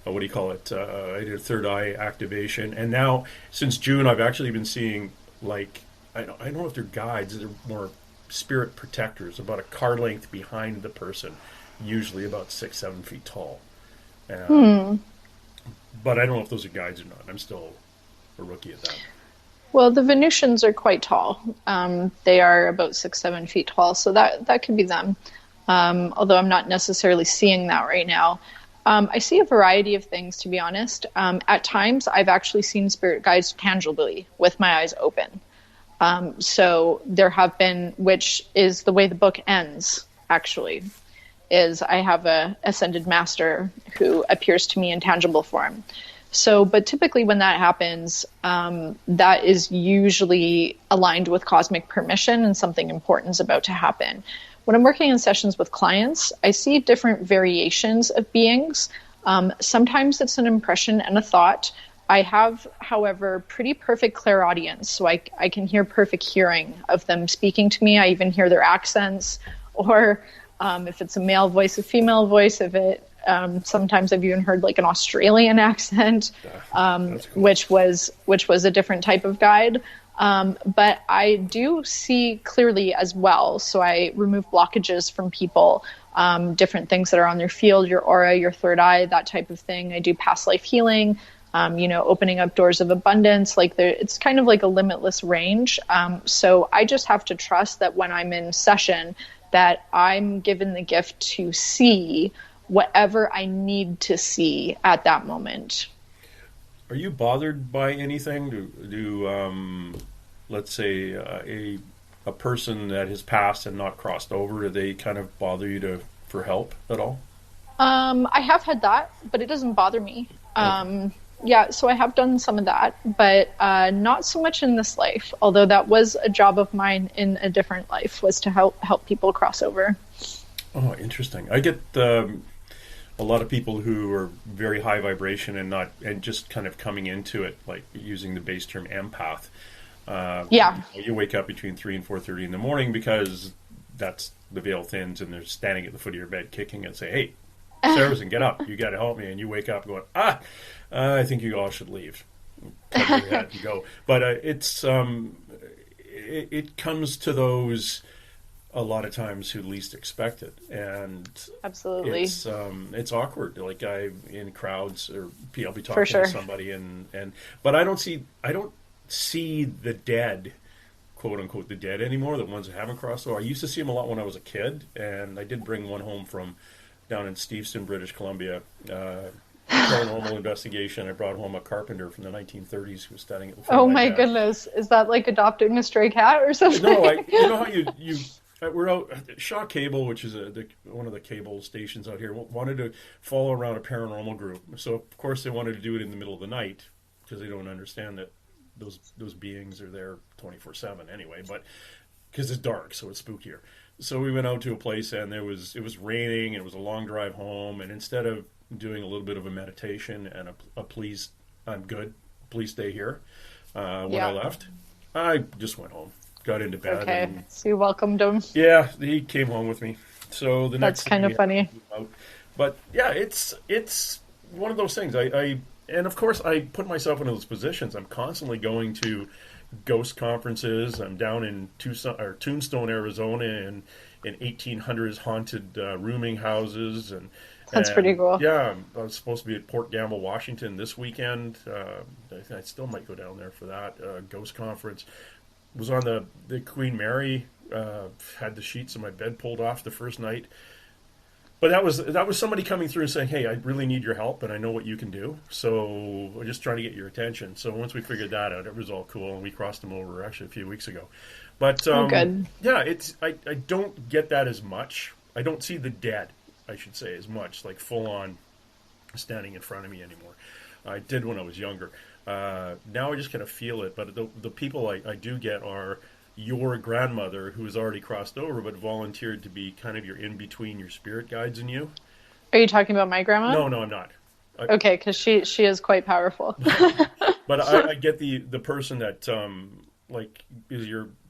what do you call it? I did a third eye activation, and now since June, I've actually been seeing like I don't know if they're guides. They're more spirit protectors, about a car length behind the person, usually about 6-7 feet tall. But I don't know if those are guides or not. I'm still a rookie at that. Well, the Venusians are quite tall. They are about 6-7 feet tall, so that could be them. Although I'm not necessarily seeing that right now. I see a variety of things, to be honest. At times, I've actually seen spirit guides tangibly with my eyes open. So there have been, which is the way the book ends, actually, is I have a ascended master who appears to me in tangible form. So, but typically when that happens, that is usually aligned with cosmic permission and something important is about to happen. When I'm working in sessions with clients, I see different variations of beings. Sometimes it's an impression and a thought. I have, however, pretty perfect clairaudience, so I can hear perfect hearing of them speaking to me. I even hear their accents, or if it's a male voice, a female voice. If it sometimes I've even heard like an Australian accent, cool. which was a different type of guide. But I do see clearly as well. So I remove blockages from people, different things that are on their field, your aura, your third eye, that type of thing. I do past life healing, opening up doors of abundance. It's kind of like a limitless range. So I just have to trust that when I'm in session, that I'm given the gift to see whatever I need to see at that moment. Are you bothered by anything? Do let's say a person that has passed and not crossed over, do they kind of bother you for help at all? I have had that, but it doesn't bother me. Okay. Yeah, so I have done some of that, but not so much in this life. Although that was a job of mine in a different life, was to help people cross over. Oh, interesting. I get a lot of people who are very high vibration and just kind of coming into it, like using the base term empath. Yeah. You wake up between 3 and 4:30 in the morning because that's the veil thins and they're standing at the foot of your bed kicking and say, "Hey, Sarazen, get up! You got to help me!" And you wake up going, I think you all should leave. Cover your head and go. But it comes to those a lot of times who least expect it, and Absolutely. it's awkward. Like in crowds, or I'll be For talking sure. to somebody, but I don't see the dead, quote unquote, the dead anymore. The ones that haven't crossed over. I used to see them a lot when I was a kid, and I did bring one home from down in Steveston, British Columbia. Paranormal investigation. I brought home a carpenter from the 1930s who was studying at the foot Oh of my my bed. goodness. Is that like adopting a stray cat or something? No, you know how you we're out Shaw Cable, which is one of the cable stations out here, wanted to follow around a paranormal group. So of course they wanted to do it in the middle of the night because they don't understand that those beings are there 24/7 anyway. But because it's dark, so it's spookier. So we went out to a place and it was raining and it was a long drive home. And instead of doing a little bit of a meditation and a please, I'm good, please stay here, when I left, I just went home, got into bed. Okay, And, so you welcomed him. yeah, he came home with me. So the next That's kind thing of we had funny. to move out. But yeah, it's one of those things. And of course I put myself into those positions. I'm constantly going to ghost conferences. I'm down in Tombstone, Arizona, in 1800s haunted rooming houses, That's pretty cool. Yeah, I was supposed to be at Port Gamble, Washington this weekend. I still might go down there for that ghost conference. Was on the Queen Mary. Had the sheets of my bed pulled off the first night. But that was somebody coming through and saying, "Hey, I really need your help, and I know what you can do. So we're just trying to get your attention." So once we figured that out, it was all cool, and we crossed them over actually a few weeks ago. But Good. yeah, I don't get that as much. I don't see the dead, I should say, as much, like full on standing in front of me anymore. I did when I was younger. Now I just kind of feel it. But the people I do get are your grandmother, who has already crossed over but volunteered to be kind of your in between, your spirit guides and you. Are you talking about my grandma? No, I'm not. Okay, because she is quite powerful. But I get the person that like is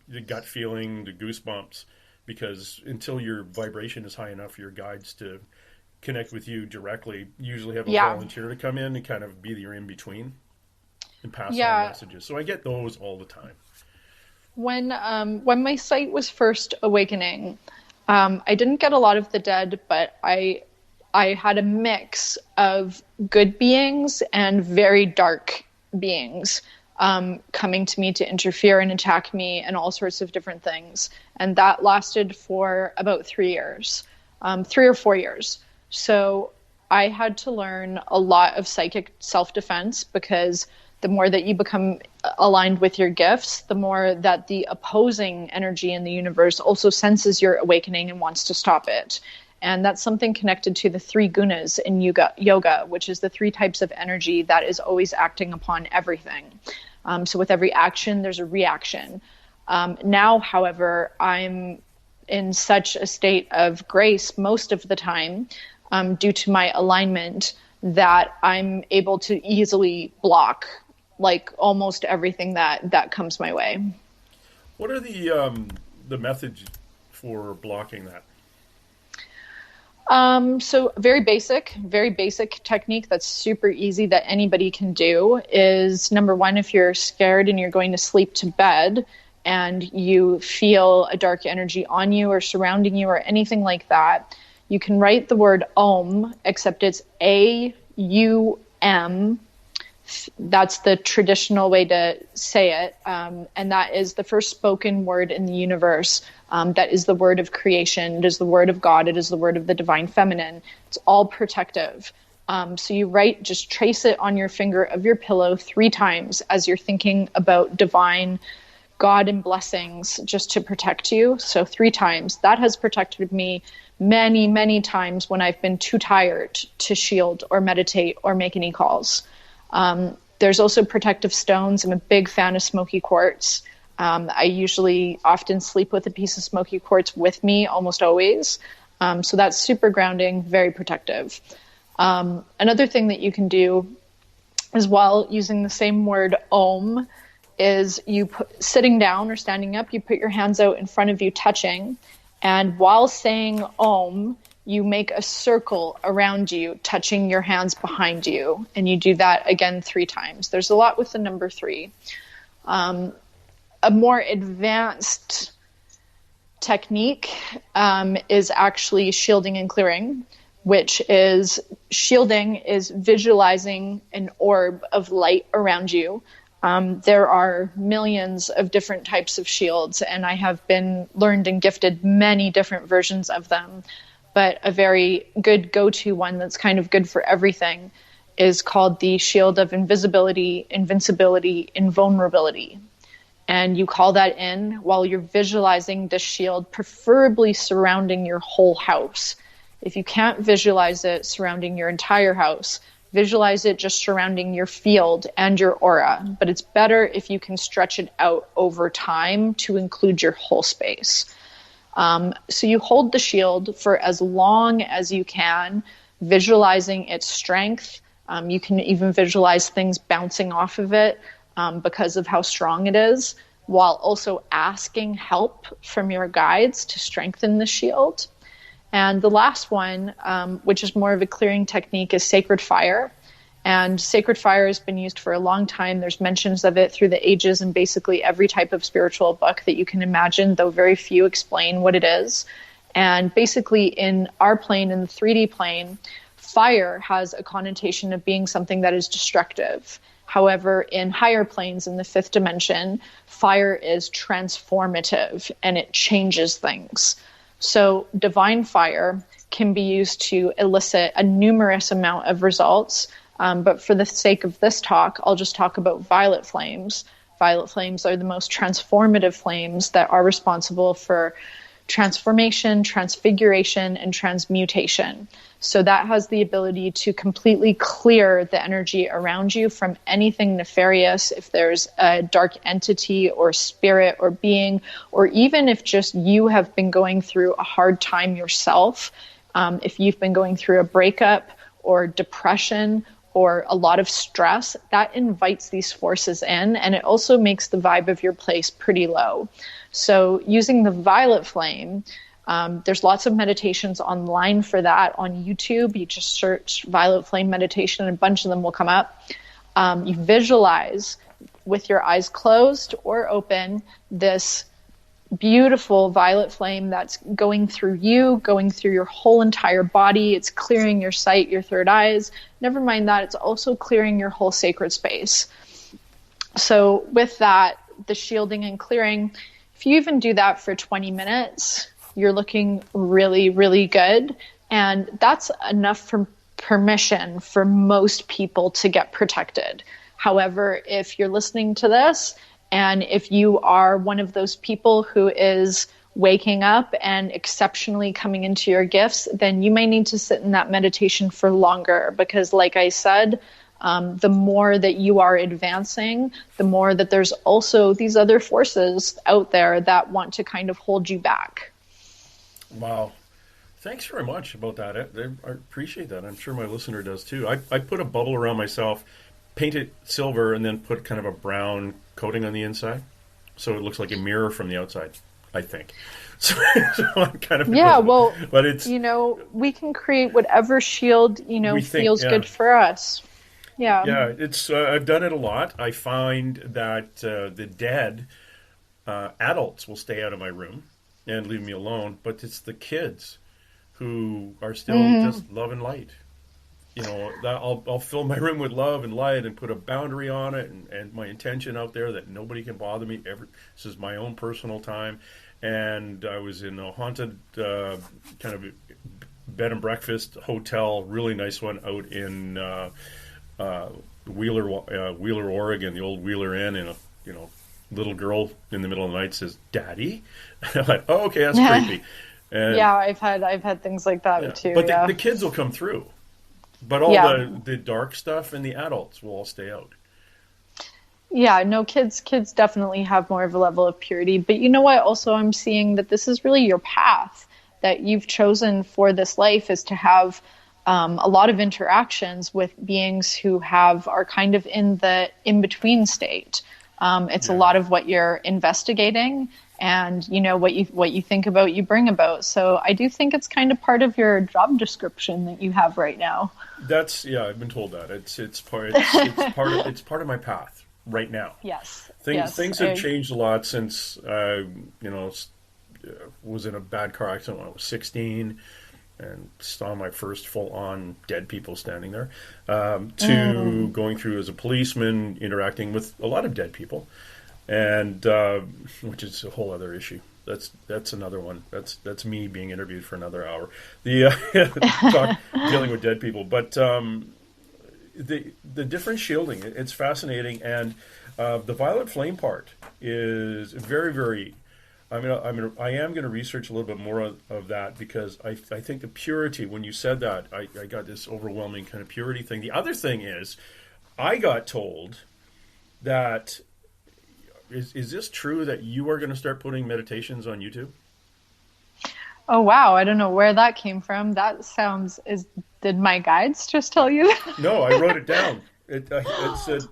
the gut feeling, the goosebumps, because until your vibration is high enough for your guides to connect with you directly, you usually have a volunteer to come in and kind of be your in between and pass on messages. So I get those all the time. When my sight was first awakening, I didn't get a lot of the dead, but I had a mix of good beings and very dark beings coming to me to interfere and attack me and all sorts of different things. And that lasted for about 3 years, 3 or 4 years. So I had to learn a lot of psychic self-defense, because the more that you become aligned with your gifts, the more that the opposing energy in the universe also senses your awakening and wants to stop it. And that's something connected to the 3 gunas in yoga, which is the 3 types of energy that is always acting upon everything. So with every action, there's a reaction. Now, however, I'm in such a state of grace most of the time, due to my alignment, that I'm able to easily block like almost everything that comes my way. What are the methods for blocking that? So very basic technique that's super easy that anybody can do is, number one, if you're scared and you're going to sleep to bed and you feel a dark energy on you or surrounding you or anything like that, you can write the word Om, except it's AUM. That's the traditional way to say it. And that is the first spoken word in the universe. That is the word of creation. It is the word of God. It is the word of the divine feminine. It's all protective. So you just trace it on your finger of your pillow 3 times as you're thinking about divine God and blessings just to protect you. So 3 times. That has protected me many, many times when I've been too tired to shield or meditate or make any calls. There's also protective stones. I'm a big fan of smoky quartz. I usually often sleep with a piece of smoky quartz with me almost always. So that's super grounding, very protective. Another thing that you can do as well, using the same word Om, is sitting down or standing up, you put your hands out in front of you touching. And while saying Om, you make a circle around you, touching your hands behind you. And you do that again 3 times. There's a lot with the number 3. A more advanced technique is actually shielding and clearing, which is shielding is visualizing an orb of light around you. There are millions of different types of shields, and I have been learned and gifted many different versions of them. But a very good go-to one that's kind of good for everything is called the shield of invisibility, invincibility, invulnerability. And you call that in while you're visualizing the shield, preferably surrounding your whole house. If you can't visualize it surrounding your entire house, visualize it just surrounding your field and your aura. But it's better if you can stretch it out over time to include your whole space. So you hold the shield for as long as you can, visualizing its strength. You can even visualize things bouncing off of it because of how strong it is, while also asking help from your guides to strengthen the shield. And the last one, which is more of a clearing technique, is sacred fire. And sacred fire has been used for a long time. There's mentions of it through the ages in basically every type of spiritual book that you can imagine, though very few explain what it is. And basically in our plane, in the 3D plane, fire has a connotation of being something that is destructive. However, in higher planes, in the 5th dimension, fire is transformative and it changes things. So divine fire can be used to elicit a numerous amount of results. But for the sake of this talk, I'll just talk about violet flames. Violet flames are the most transformative flames that are responsible for transformation, transfiguration, and transmutation. So that has the ability to completely clear the energy around you from anything nefarious. If there's a dark entity or spirit or being, or even if just you have been going through a hard time yourself, if you've been going through a breakup or depression or a lot of stress, that invites these forces in, and it also makes the vibe of your place pretty low. So using the violet flame, there's lots of meditations online for that on YouTube. You just search violet flame meditation and a bunch of them will come up. You visualize with your eyes closed or open this beautiful violet flame that's going through you, going through your whole entire body. It's clearing your sight, your third eyes. Never mind that, it's also clearing your whole sacred space. So with that, the shielding and clearing, if you even do that for 20 minutes, you're looking really, really good. And that's enough for permission for most people to get protected. However, if you're listening to this, and if you are one of those people who is waking up and exceptionally coming into your gifts, then you may need to sit in that meditation for longer, because like I said, the more that you are advancing, the more that there's also these other forces out there that want to kind of hold you back. Wow. Thanks very much about that. I appreciate that. I'm sure my listener does too. I put a bubble around myself, paint it silver, and then put kind of a brown coating on the inside, so it looks like a mirror from the outside, I think. So I'm kind of but it's, we can create whatever shield feels good for us. Yeah, it's I've done it a lot. I find that the dead adults will stay out of my room and leave me alone, but it's the kids who are still just love and light. I'll fill my room with love and light and put a boundary on it and my intention out there that nobody can bother me ever. This is my own personal time. And I was in a haunted kind of bed and breakfast hotel, really nice one out in Wheeler, Oregon, the old Wheeler Inn, and a little girl in the middle of the night says, "Daddy?" I went, "Oh, okay, that's creepy." And Yeah, I've had things like that yeah, too. but Yeah. the kids will come through, but all Yeah. the dark stuff and the adults will all stay out. Yeah, no, kids definitely have more of a level of purity. But you know what? Also, I'm seeing that this is really your path that you've chosen for this life is to have a lot of interactions with beings who are kind of in the in between state. It's a Yeah. lot of what you're investigating, and what you think about, you bring about. So I do think it's kind of part of your job description that you have right now. That's yeah. I've been told that it's part of my path right now. Yes, Things have changed a lot since was in a bad car accident when I was 16 and saw my first full-on dead people standing there, to going through as a policeman, interacting with a lot of dead people, and which is a whole other issue. That's another one. That's me being interviewed for another hour. The dealing with dead people, but the different shielding, it's fascinating, and the violet flame part is very, very. I am going to research a little bit more of that, because I think the purity, when you said that, I got this overwhelming kind of purity thing. The other thing is, I got told that, is this true that you are going to start putting meditations on YouTube? Oh wow, I don't know where that came from. That sounds is Did my guides just tell you that? No, I wrote it down. It said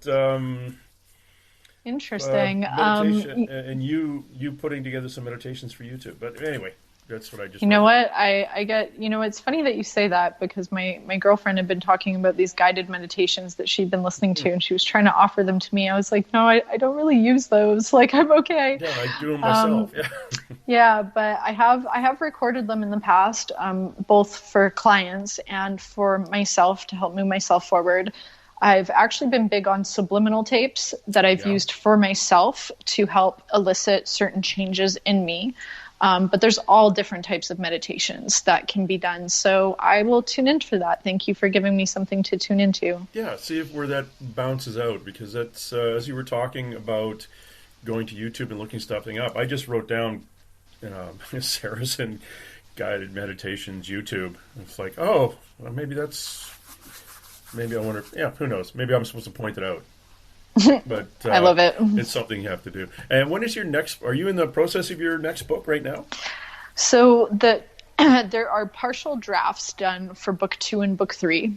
Interesting. meditation, and you putting together some meditations for YouTube. But anyway, that's what I just. You know wrote. what? I get, it's funny that you say that, because my girlfriend had been talking about these guided meditations that she'd been listening to, and she was trying to offer them to me. I was like, no, I don't really use those. Like, I'm okay. Yeah, I do them myself. Yeah. Yeah, but I have recorded them in the past, both for clients and for myself to help move myself forward. I've actually been big on subliminal tapes that I've used for myself to help elicit certain changes in me. But there's all different types of meditations that can be done. So I will tune in for that. Thank you for giving me something to tune into. Yeah, see if where that bounces out, because that's as you were talking about going to YouTube and looking something up, I just wrote down Sarazen guided meditations YouTube. It's like, oh, well, maybe I wonder. Yeah, who knows? Maybe I'm supposed to point it out. But I love it. It's something you have to do. And when is your next? Are you in the process of your next book right now? So there are partial drafts done for book 2 and book 3.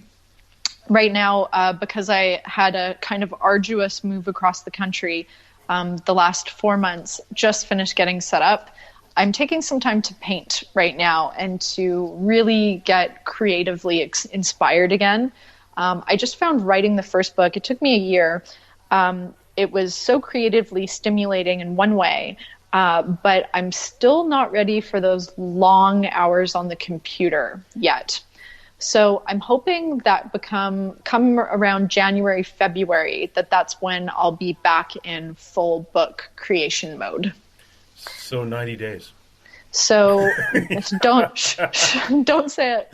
Right now, because I had a kind of arduous move across the country the last 4 months, just finished getting set up. I'm taking some time to paint right now and to really get creatively inspired again. I just found writing the first book, it took me a year. It was so creatively stimulating in one way, but I'm still not ready for those long hours on the computer yet. So I'm hoping that come around January, February, that's when I'll be back in full book creation mode. So 90 days. So don't say it.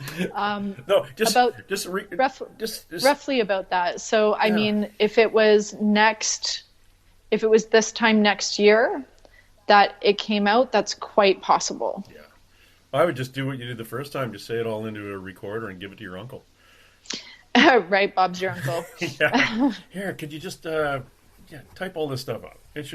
No, just about just roughly about that. So I mean, if it was this time next year that it came out, that's quite possible. Yeah, I would just do what you did the first time. Just say it all into a recorder and give it to your uncle. Right, Bob's your uncle. Yeah. Here, could you just type all this stuff up? It's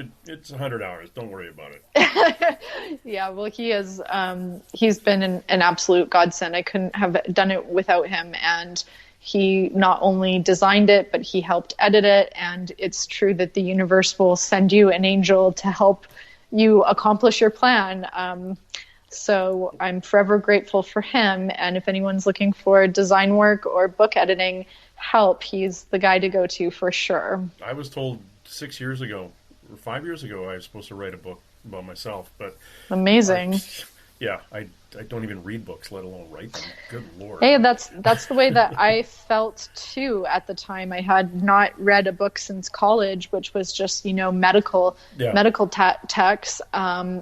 100 hours. Don't worry about it. Yeah, well, he's been an absolute godsend. I couldn't have done it without him. And he not only designed it, but he helped edit it. And it's true that the universe will send you an angel to help you accomplish your plan. So I'm forever grateful for him. And if anyone's looking for design work or book editing help, he's the guy to go to for sure. I was told 6 years ago, or 5 years ago, I was supposed to write a book about myself, but amazing. I don't even read books, let alone write them. Good Lord. Hey, that's the way that I felt too at the time. I had not read a book since college, which was just medical texts.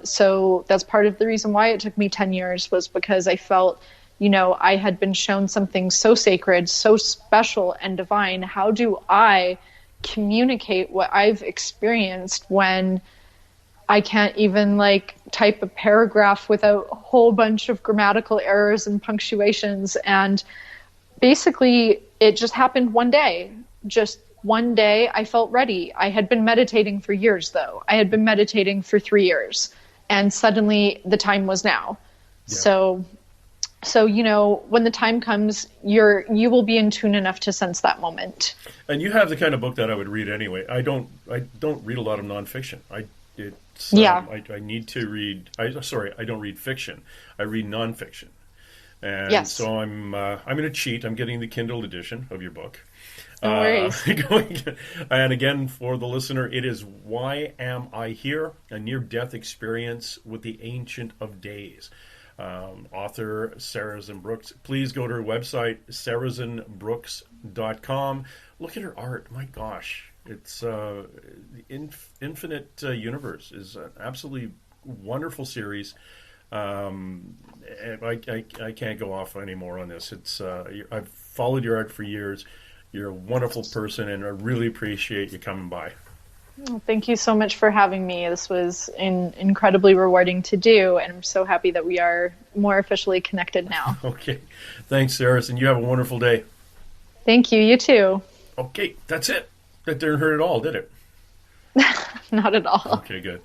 So that's part of the reason why it took me 10 years, was because I felt I had been shown something so sacred, so special and divine. How do I communicate what I've experienced when I can't even type a paragraph without a whole bunch of grammatical errors and punctuations. And basically, it just happened one day. Just one day, I felt ready. I had been meditating for years, though. I had been meditating for 3 years, and suddenly the time was now. Yeah. So when the time comes, you will be in tune enough to sense that moment. And you have the kind of book that I would read anyway. I don't read a lot of nonfiction. I need to read. I don't read fiction. I read nonfiction. And yes. So I'm going to cheat. I'm getting the Kindle edition of your book. No worries. And again, for the listener, it is Why Am I Here? A Near-Death Experience with the Ancient of Days. Author Sarazen Brooks. Please go to her website, sarazenbrooks.com. Look at her art. My gosh. It's the Infinite Universe is an absolutely wonderful series. I can't go off anymore on this. It's I've followed your art for years. You're a wonderful person, and I really appreciate you coming by. Well, thank you so much for having me. This was incredibly rewarding to do, and I'm so happy that we are more officially connected now. Okay. Thanks, Sarah, and you have a wonderful day. Thank you. You too. Okay, that's it. That didn't hurt at all, did it? Not at all. Okay, good.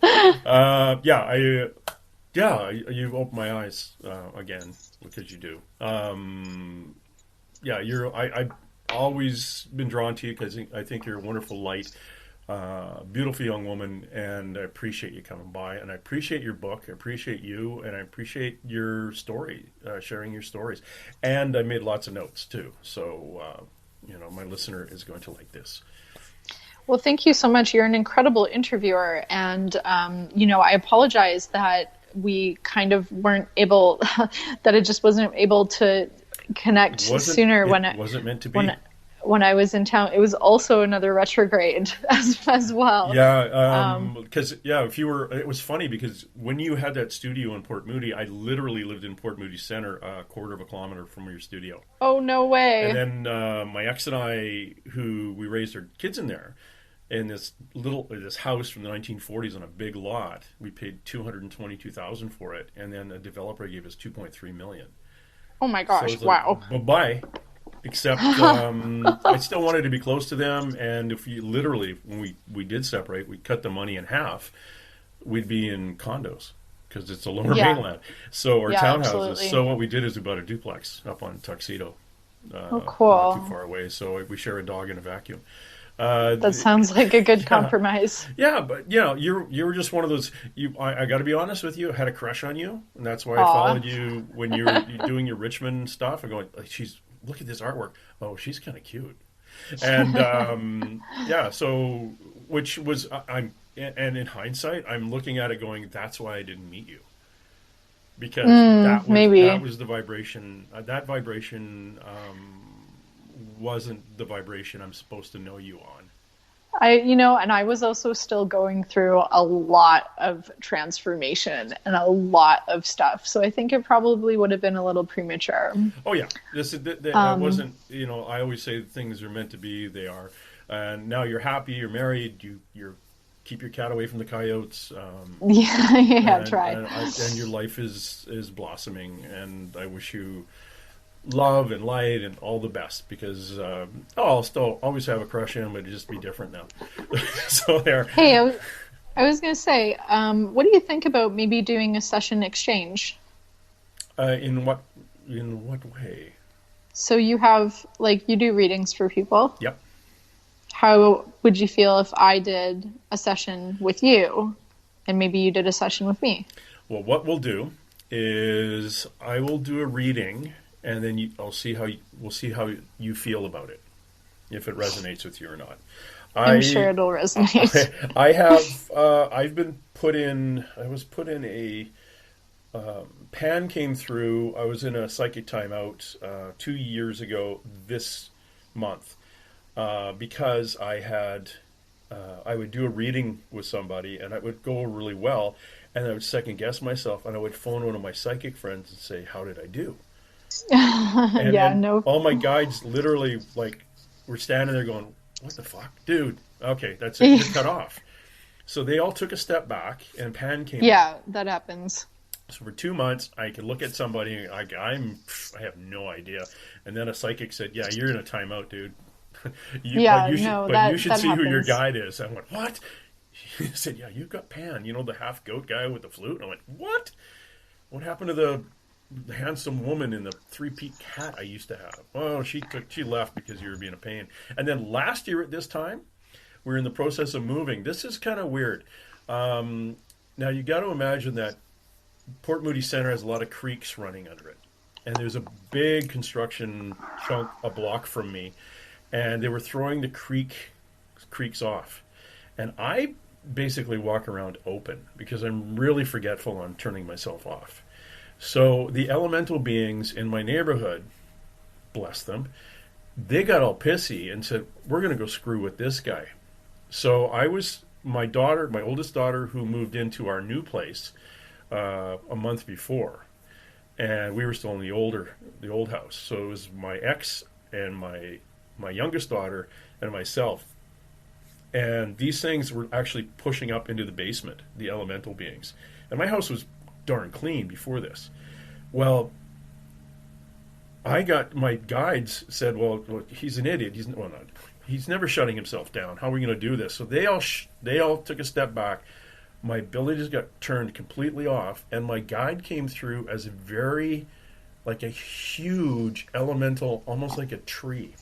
You've opened my eyes again, because you do. I've always been drawn to you because I think you're a wonderful light, beautiful young woman, and I appreciate you coming by, and I appreciate your book, I appreciate you, and I appreciate your story, sharing your stories. And I made lots of notes too, so my listener is going to like this. Well, thank you so much. You're an incredible interviewer, and I apologize that we kind of weren't able, that it just wasn't able to connect sooner. It wasn't meant to be. When I was in town, it was also another retrograde as well. Yeah, because it was funny because when you had that studio in Port Moody, I literally lived in Port Moody Center, a quarter of a kilometer from your studio. Oh, no way! And then my ex and I, who we raised our kids in there, in this house from the 1940s on a big lot, we paid $222,000 for it, and then a developer gave us $2.3 million. Oh my gosh! So wow! Bye. Except I still wanted to be close to them, and if you literally, when we did separate, we cut the money in half, we'd be in condos because it's a lower mainland. So our townhouses. Absolutely. So what we did is we bought a duplex up on Tuxedo. Cool. Not too far away, so we share a dog and a vacuum. That sounds like a good compromise. Yeah, but you were just one of those. I got to be honest with you. I had a crush on you, and that's why I followed you when you were doing your Richmond stuff. I'm going, look at this artwork. Oh, she's kind of cute, and So, which was and in hindsight, I'm looking at it going, that's why I didn't meet you, because that was the vibration. That vibration wasn't the vibration I'm supposed to know you on. And I was also still going through a lot of transformation and a lot of stuff. So I think it probably would have been a little premature. Oh yeah. That wasn't, I always say things are meant to be, they are. And now you're happy, you're married, you're keep your cat away from the coyotes. Try. And your life is blossoming, and I wish you love and light and all the best, because I'll still always have a crush on him, but it'd just be different now. So there. Hey, I was going to say, what do you think about maybe doing a session exchange? In what way? So you have, you do readings for people. Yep. How would you feel if I did a session with you, and maybe you did a session with me? Well, what we'll do is I will do a reading, and then we'll see how you feel about it, if it resonates with you or not. I'm sure it'll resonate. I was put in a pan came through. I was in a psychic timeout 2 years ago this month because I would do a reading with somebody, and it would go really well, and I would second guess myself, and I would phone one of my psychic friends and say, "How did I do?" And all my guides literally were standing there going, "What the fuck, dude? Okay, that's it. You're cut off." So they all took a step back, and Pan came in. Yeah, that happens. So for 2 months, I could look at somebody, I have no idea. And then a psychic said, "Yeah, you're in a timeout, dude. Yeah, you should that see who your happens. guide is." I went, "What?" He said, "Yeah, you've got Pan, the half goat guy with the flute." And I went, "What? What happened to the handsome woman in the three-peat hat I used to have?" "Oh, she left because you were being a pain." And then last year at this time, we were in the process of moving. This is kind of weird. Now you got to imagine that Port Moody Center has a lot of creeks running under it, and there's a big construction chunk a block from me, and they were throwing the creeks off, and I basically walk around open because I'm really forgetful on turning myself off. So the elemental beings in my neighborhood, bless them, they got all pissy and said, "We're going to go screw with this guy." So my oldest daughter, who moved into our new place a month before, and we were still in the old house. So it was my ex and my youngest daughter and myself. And these things were actually pushing up into the basement, the elemental beings. And my house was darn clean before this. Well, my guides said, well, he's an idiot. He's never shutting himself down. How are we going to do this? So they all took a step back. My abilities got turned completely off, and my guide came through as like a huge elemental, almost like a tree.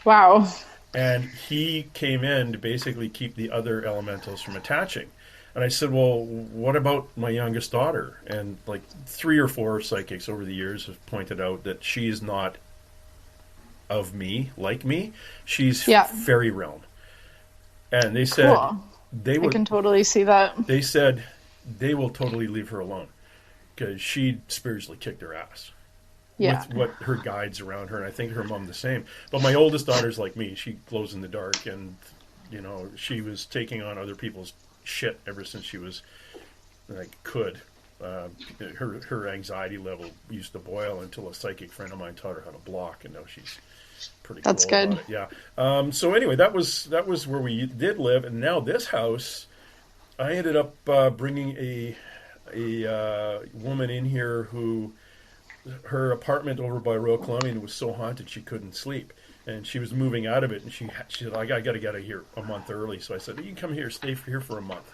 Wow. And he came in to basically keep the other elementals from attaching. And I said, "Well, what about my youngest daughter?" And like 3 or 4 psychics over the years have pointed out that she is not of me, like me. She's fairy realm. And they said Cool. I can totally see that. They said they will totally leave her alone because she spiritually kicked her ass. Yeah. With what her guides around her, and I think her mom the same. But my oldest daughter's like me; she glows in the dark, and she was taking on other people's shit ever since she was could. Her anxiety level used to boil until a psychic friend of mine taught her how to block, and now she's pretty. That's cool good. about it. Yeah. So anyway, that was where we did live, and now this house, I ended up bringing a woman in here who. Her apartment over by Royal Columbian was so haunted she couldn't sleep, and she was moving out of it. And she said, "I got to get out of here a month early." So I said, "You can come here, stay here for a month."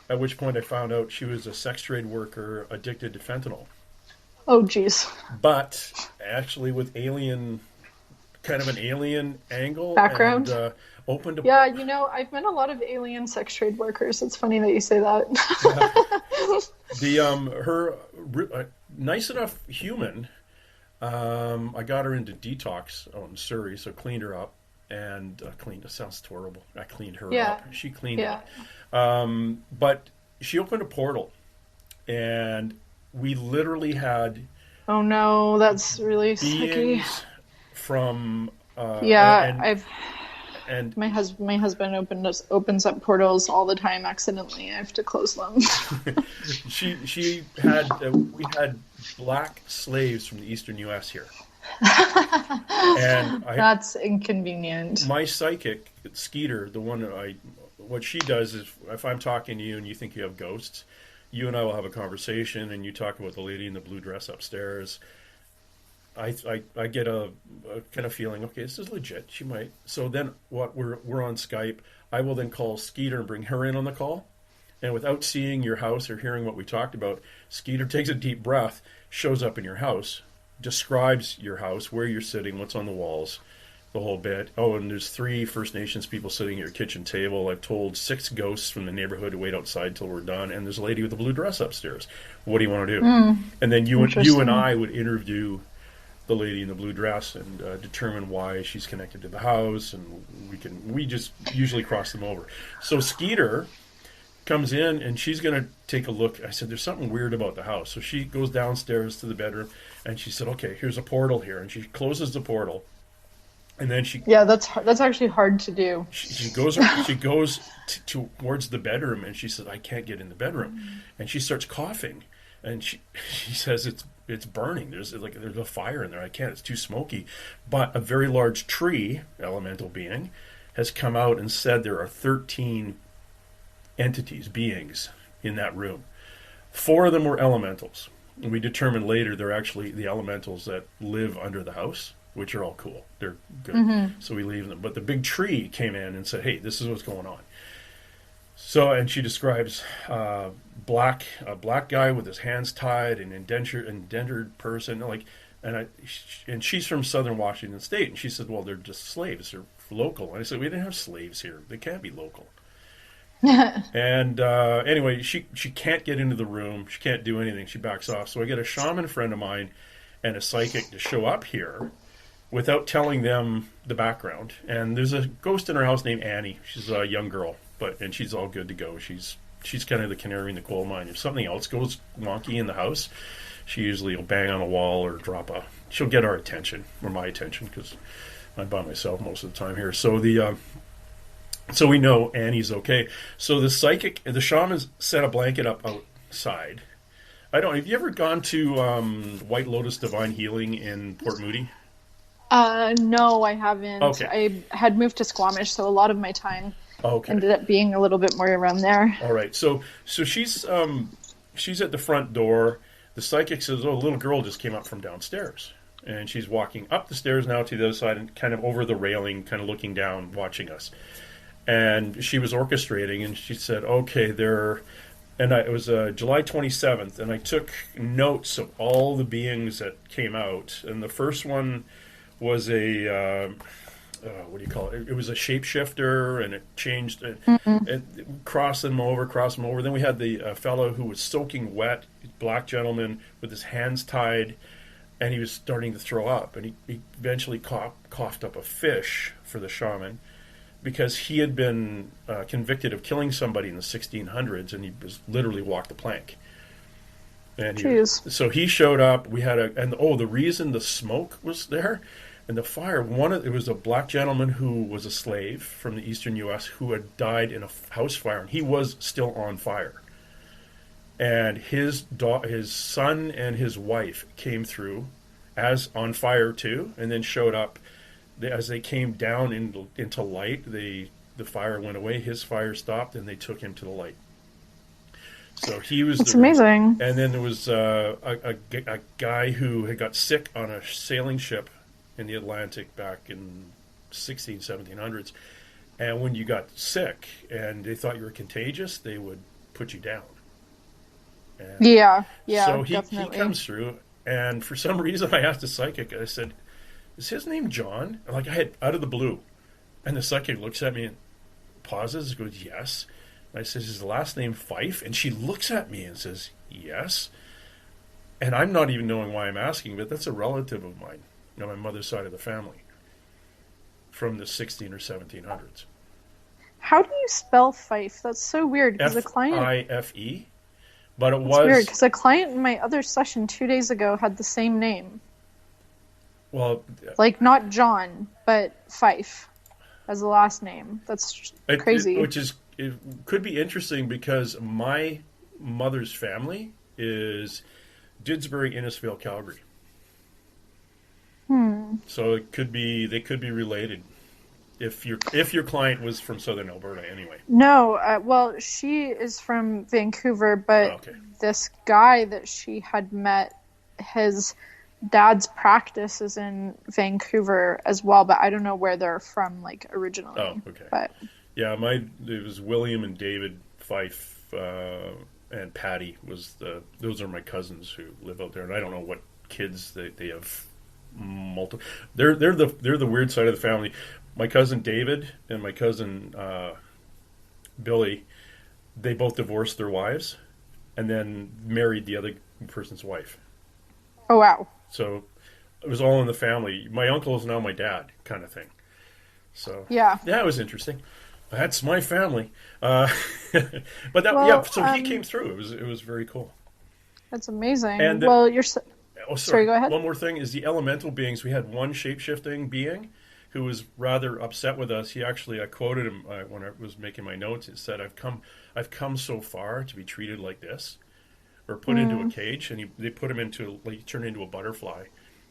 At which point I found out she was a sex trade worker addicted to fentanyl. Oh, geez. But actually with kind of an alien angle background. And, open to Yeah, I've met a lot of alien sex trade workers. It's funny that you say that. Her nice enough human. I got her into detox out in Surrey, so cleaned her up and cleaned. It sounds horrible. I cleaned her up. She cleaned up. But she opened a portal, and we literally had. Oh no, that's really beings sticky. From and my husband opens up portals all the time accidentally. I have to close them. she had we had black slaves from the eastern U.S. here, and that's inconvenient. My psychic Skeeter, the one what she does is if I'm talking to you and you think you have ghosts, you and I will have a conversation, and you talk about the lady in the blue dress upstairs. I get a kind of feeling, okay, this is legit. She might. So then we're on Skype. I will then call Skeeter and bring her in on the call. And without seeing your house or hearing what we talked about, Skeeter takes a deep breath, shows up in your house, describes your house, where you're sitting, what's on the walls, the whole bit. Oh, and there's 3 First Nations people sitting at your kitchen table. I've told 6 ghosts from the neighborhood to wait outside till we're done. And there's a lady with a blue dress upstairs. What do you want to do? And then you and I would interview the lady in the blue dress and determine why she's connected to the house, and we just usually cross them over. So Skeeter comes in and she's going to take a look. I said, "There's something weird about the house." So she goes downstairs to the bedroom and she said, "Okay, here's a portal here," and she closes the portal, and then that's actually hard to do. She goes towards the bedroom, and she said, "I can't get in the bedroom," and she starts coughing, and she says it's burning. There's a fire in there. I can't. It's too smoky. But a very large tree, elemental being, has come out and said there are 13 entities, beings in that room. 4 of them were elementals. And we determined later they're actually the elementals that live under the house, which are all cool. They're good. Mm-hmm. So we leave them. But the big tree came in and said, hey, this is what's going on. So, and she describes a black guy with his hands tied, an indentured person, like, and she's from Southern Washington State, and she said, well, they're just slaves, they're local. And I said, we didn't have slaves here, they can't be local. And anyway, she can't get into the room, she can't do anything, she backs off. So I get a shaman friend of mine and a psychic to show up here without telling them the background. And there's a ghost in her house named Annie. She's a young girl, and she's all good to go. She's kind of the canary in the coal mine. If something else goes wonky in the house, she usually will bang on a wall or she'll get our attention, or my attention, because I'm by myself most of the time here. So so we know Annie's okay. So the shamans set a blanket up outside. Have you ever gone to White Lotus Divine Healing in Port Moody? No, I haven't. Okay. I had moved to Squamish, so a lot of my time ended up being a little bit more around there. All right. So she's at the front door. The psychic says, "Oh, a little girl just came up from downstairs." And she's walking up the stairs now to the other side and kind of over the railing, kind of looking down, watching us. And she was orchestrating, and she said, okay, it was July 27th, and I took notes of all the beings that came out. And the first one was what do you call it? It was a shapeshifter, and it changed, it crossed them over. Then we had the fellow who was soaking wet, black gentleman with his hands tied, and he was starting to throw up. And he eventually coughed up a fish for the shaman, because he had been convicted of killing somebody in the 1600s, and he was literally walked the plank. And so he showed up. We had the reason the smoke was there and the fire. It was a black gentleman who was a slave from the eastern U.S. who had died in a house fire, and he was still on fire. And his son and his wife came through as on fire too, and then showed up. As they came down into light, the fire went away. His fire stopped, and they took him to the light. So he was. That's amazing. And then there was a guy who had got sick on a sailing ship in the Atlantic back in 1700s. And when you got sick and they thought you were contagious, they would put you down. And yeah. So he definitely. comes through, and for some reason I asked the psychic. I said, is his name John? Like, I had out of the blue. And the psychic looks at me and pauses, goes, yes. And I says, is his last name Fife? And she looks at me and says, yes. And I'm not even knowing why I'm asking, but that's a relative of mine, my mother's side of the family, from the 16 or 1700s. How do you spell Fife? That's so weird. Because the client F-I-F-E. But it was weird, because a client in my other session 2 days ago had the same name. Well, like not John, but Fife as the last name. That's crazy. It could be interesting, because my mother's family is Didsbury, Innisfail, Calgary. So they could be related. If your client was from Southern Alberta, anyway. No, well, she is from Vancouver, but this guy that she had met, his dad's practice is in Vancouver as well, but I don't know where they're from, like, originally. Oh, okay. But yeah, it was William and David Fife, and Patty those are my cousins who live out there, and I don't know what kids they have. They're the weird side of the family. My cousin David and my cousin Billy, they both divorced their wives, and then married the other person's wife. Oh wow! So it was all in the family. My uncle is now my dad, kind of thing. So yeah, it was interesting. That's my family. But so he came through. It was very cool. That's amazing. And you're. Sorry, go ahead. One more thing is the elemental beings. We had one shape-shifting being who was rather upset with us. I quoted him when I was making my notes. It said, "I've come so far to be treated like this, or put into a cage." And they put him he turned into a butterfly.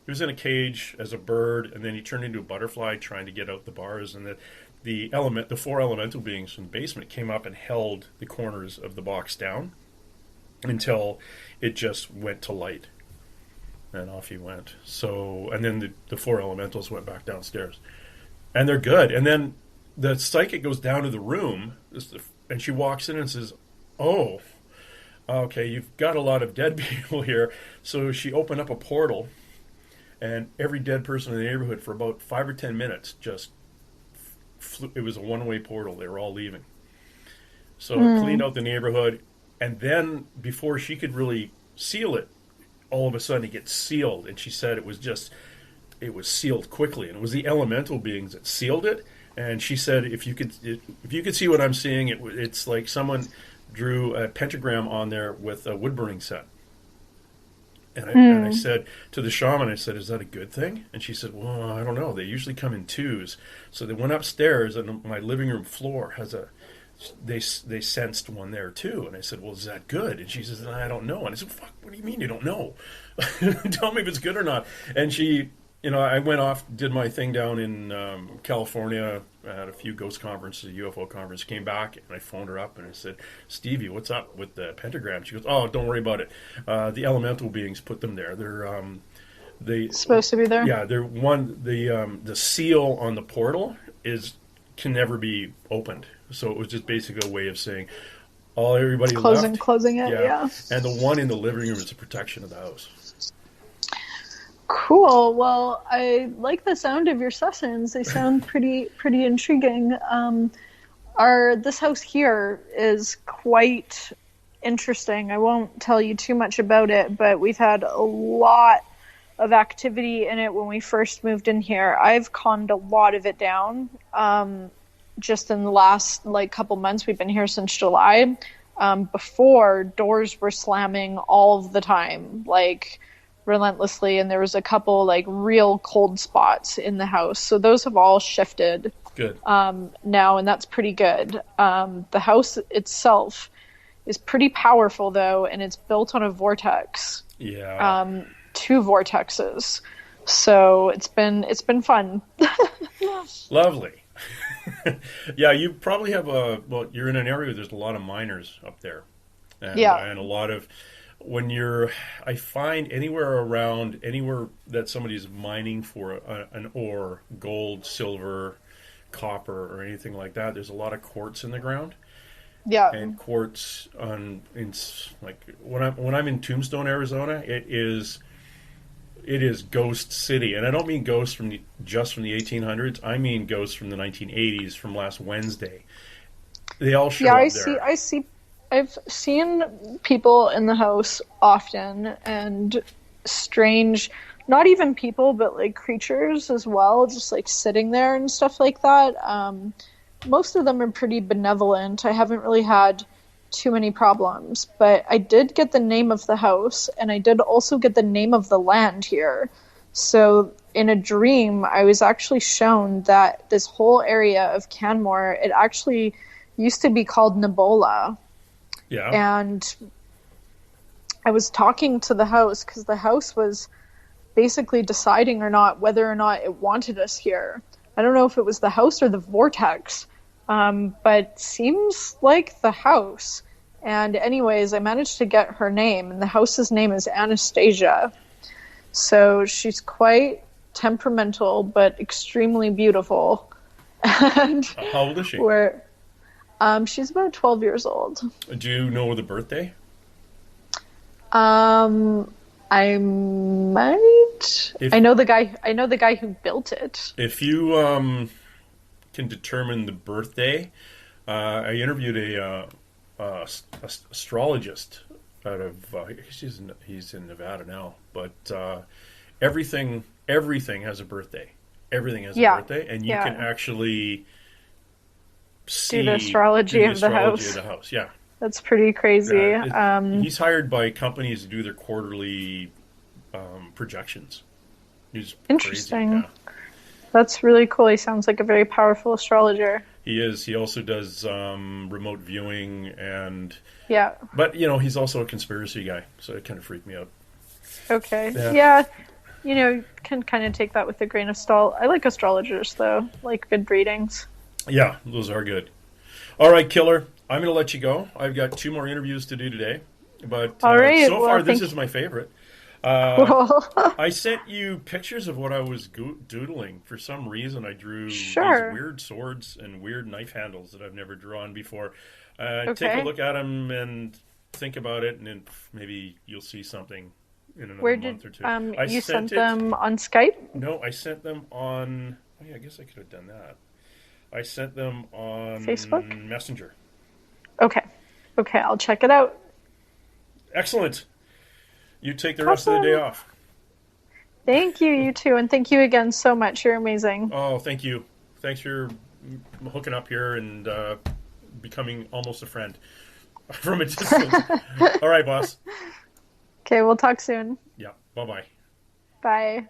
He was in a cage as a bird, and then he turned into a butterfly trying to get out the bars. And the four elemental beings from the basement came up and held the corners of the box down until it just went to light, and off he went. So, and then the four elementals went back downstairs, and they're good. And then the psychic goes down to the room, and she walks in and says, "Oh, okay, you've got a lot of dead people here." So she opened up a portal, and every dead person in the neighborhood for about 5 or 10 minutes just flew. It was a one-way portal. They were all leaving. So it cleaned out the neighborhood, and then before she could really seal it, all of a sudden it gets sealed. And she said it was sealed quickly, and it was the elemental beings that sealed it. And she said, if you could see what I'm seeing, it's like someone drew a pentagram on there with a wood burning set. And I said to the shaman, I said, "Is that a good thing?" And she said, "Well, I don't know. They usually come in twos." So they went upstairs, and my living room floor has they sensed one there too. And I said, "Well, is that good?" And she says, "I don't know." And I said, "Fuck, what do you mean you don't know? Tell me if it's good or not." And she, I went off, did my thing down in California. I had a few ghost conferences, a UFO conference. Came back, and I phoned her up, and I said, "Stevie, what's up with the pentagram?" She goes, "Oh, don't worry about it. The elemental beings put them there. They supposed to be there. Yeah, they're the seal on the portal can never be opened. So it was just basically a way of saying everybody left. Closing it. Yeah. And the one in the living room is a protection of the house." Cool. Well, I like the sound of your sessions. They sound pretty intriguing. This house here is quite interesting. I won't tell you too much about it, but we've had a lot of activity in it when we first moved in here. I've calmed a lot of it down. Just in the last couple months, we've been here since July. Before, doors were slamming all of the time, relentlessly, and there was a couple real cold spots in the house, so those have all shifted good now, and that's pretty good. The house itself is pretty powerful though, and it's built on a vortex. 2 vortexes, so it's been fun. Lovely. Yeah, you probably have you're in an area where there's a lot of miners up there, and a lot of I find anywhere that somebody's mining for an ore, gold, silver, copper, or anything like that, there's a lot of quartz in the ground. Yeah. And quartz when I'm in Tombstone, Arizona, it is ghost city, and I don't mean ghosts just from the 1800s. I mean ghosts from the 1980s, from last Wednesday. They all show up there. I've seen people in the house often, and strange, not even people, but creatures as well, just sitting there and stuff like that. Most of them are pretty benevolent. I haven't really had too many problems, but I did get the name of the house, and I did also get the name of the land here. So in a dream, I was actually shown that this whole area of Canmore, it actually used to be called Nebola. Yeah. And I was talking to the house because the house was basically deciding whether or not it wanted us here. I don't know if it was the house or the vortex, but seems like the house. And anyways, I managed to get her name, and the house's name is Anastasia. So she's quite temperamental, but extremely beautiful. And how old is she? She's about 12 years old. Do you know the birthday? I might. I know the guy who built it. If you can determine the birthday, I interviewed a astrologist out of he's in Nevada now, but everything has a birthday. Everything has a birthday, and you can actually see the astrology of the house. Yeah, that's pretty crazy. He's hired by companies to do their quarterly projections. He's interesting. Crazy. Yeah. That's really cool. He sounds like a very powerful astrologer. He is. He also does remote viewing and But he's also a conspiracy guy, so it kind of freaked me out. Okay. Yeah. Can kind of take that with a grain of salt. I like astrologers though, like good readings. Yeah, those are good. All right, killer. I'm going to let you go. I've got 2 more interviews to do today, but All right. so far Well, this thank is you. my favorite. Uh, Cool. I sent you pictures of what I was doodling. For some reason, I drew these Sure. weird swords and weird knife handles that I've never drawn before. Take a Okay. look at them and think about it, and then maybe you'll see something in another Where did month or two. I you sent sent it. them on Skype? No, I sent them on. Oh yeah, I guess I could have done that. I sent them Facebook? on Messenger. Okay. Okay, I'll check it out. Excellent. You take the rest of the day Awesome. off. Thank you, you too, and thank you again so much. You're amazing. Oh, thank you. Thanks for hooking up here and becoming almost a friend from a distance. All right, boss. Okay, we'll talk soon. Yeah. Bye bye. Bye.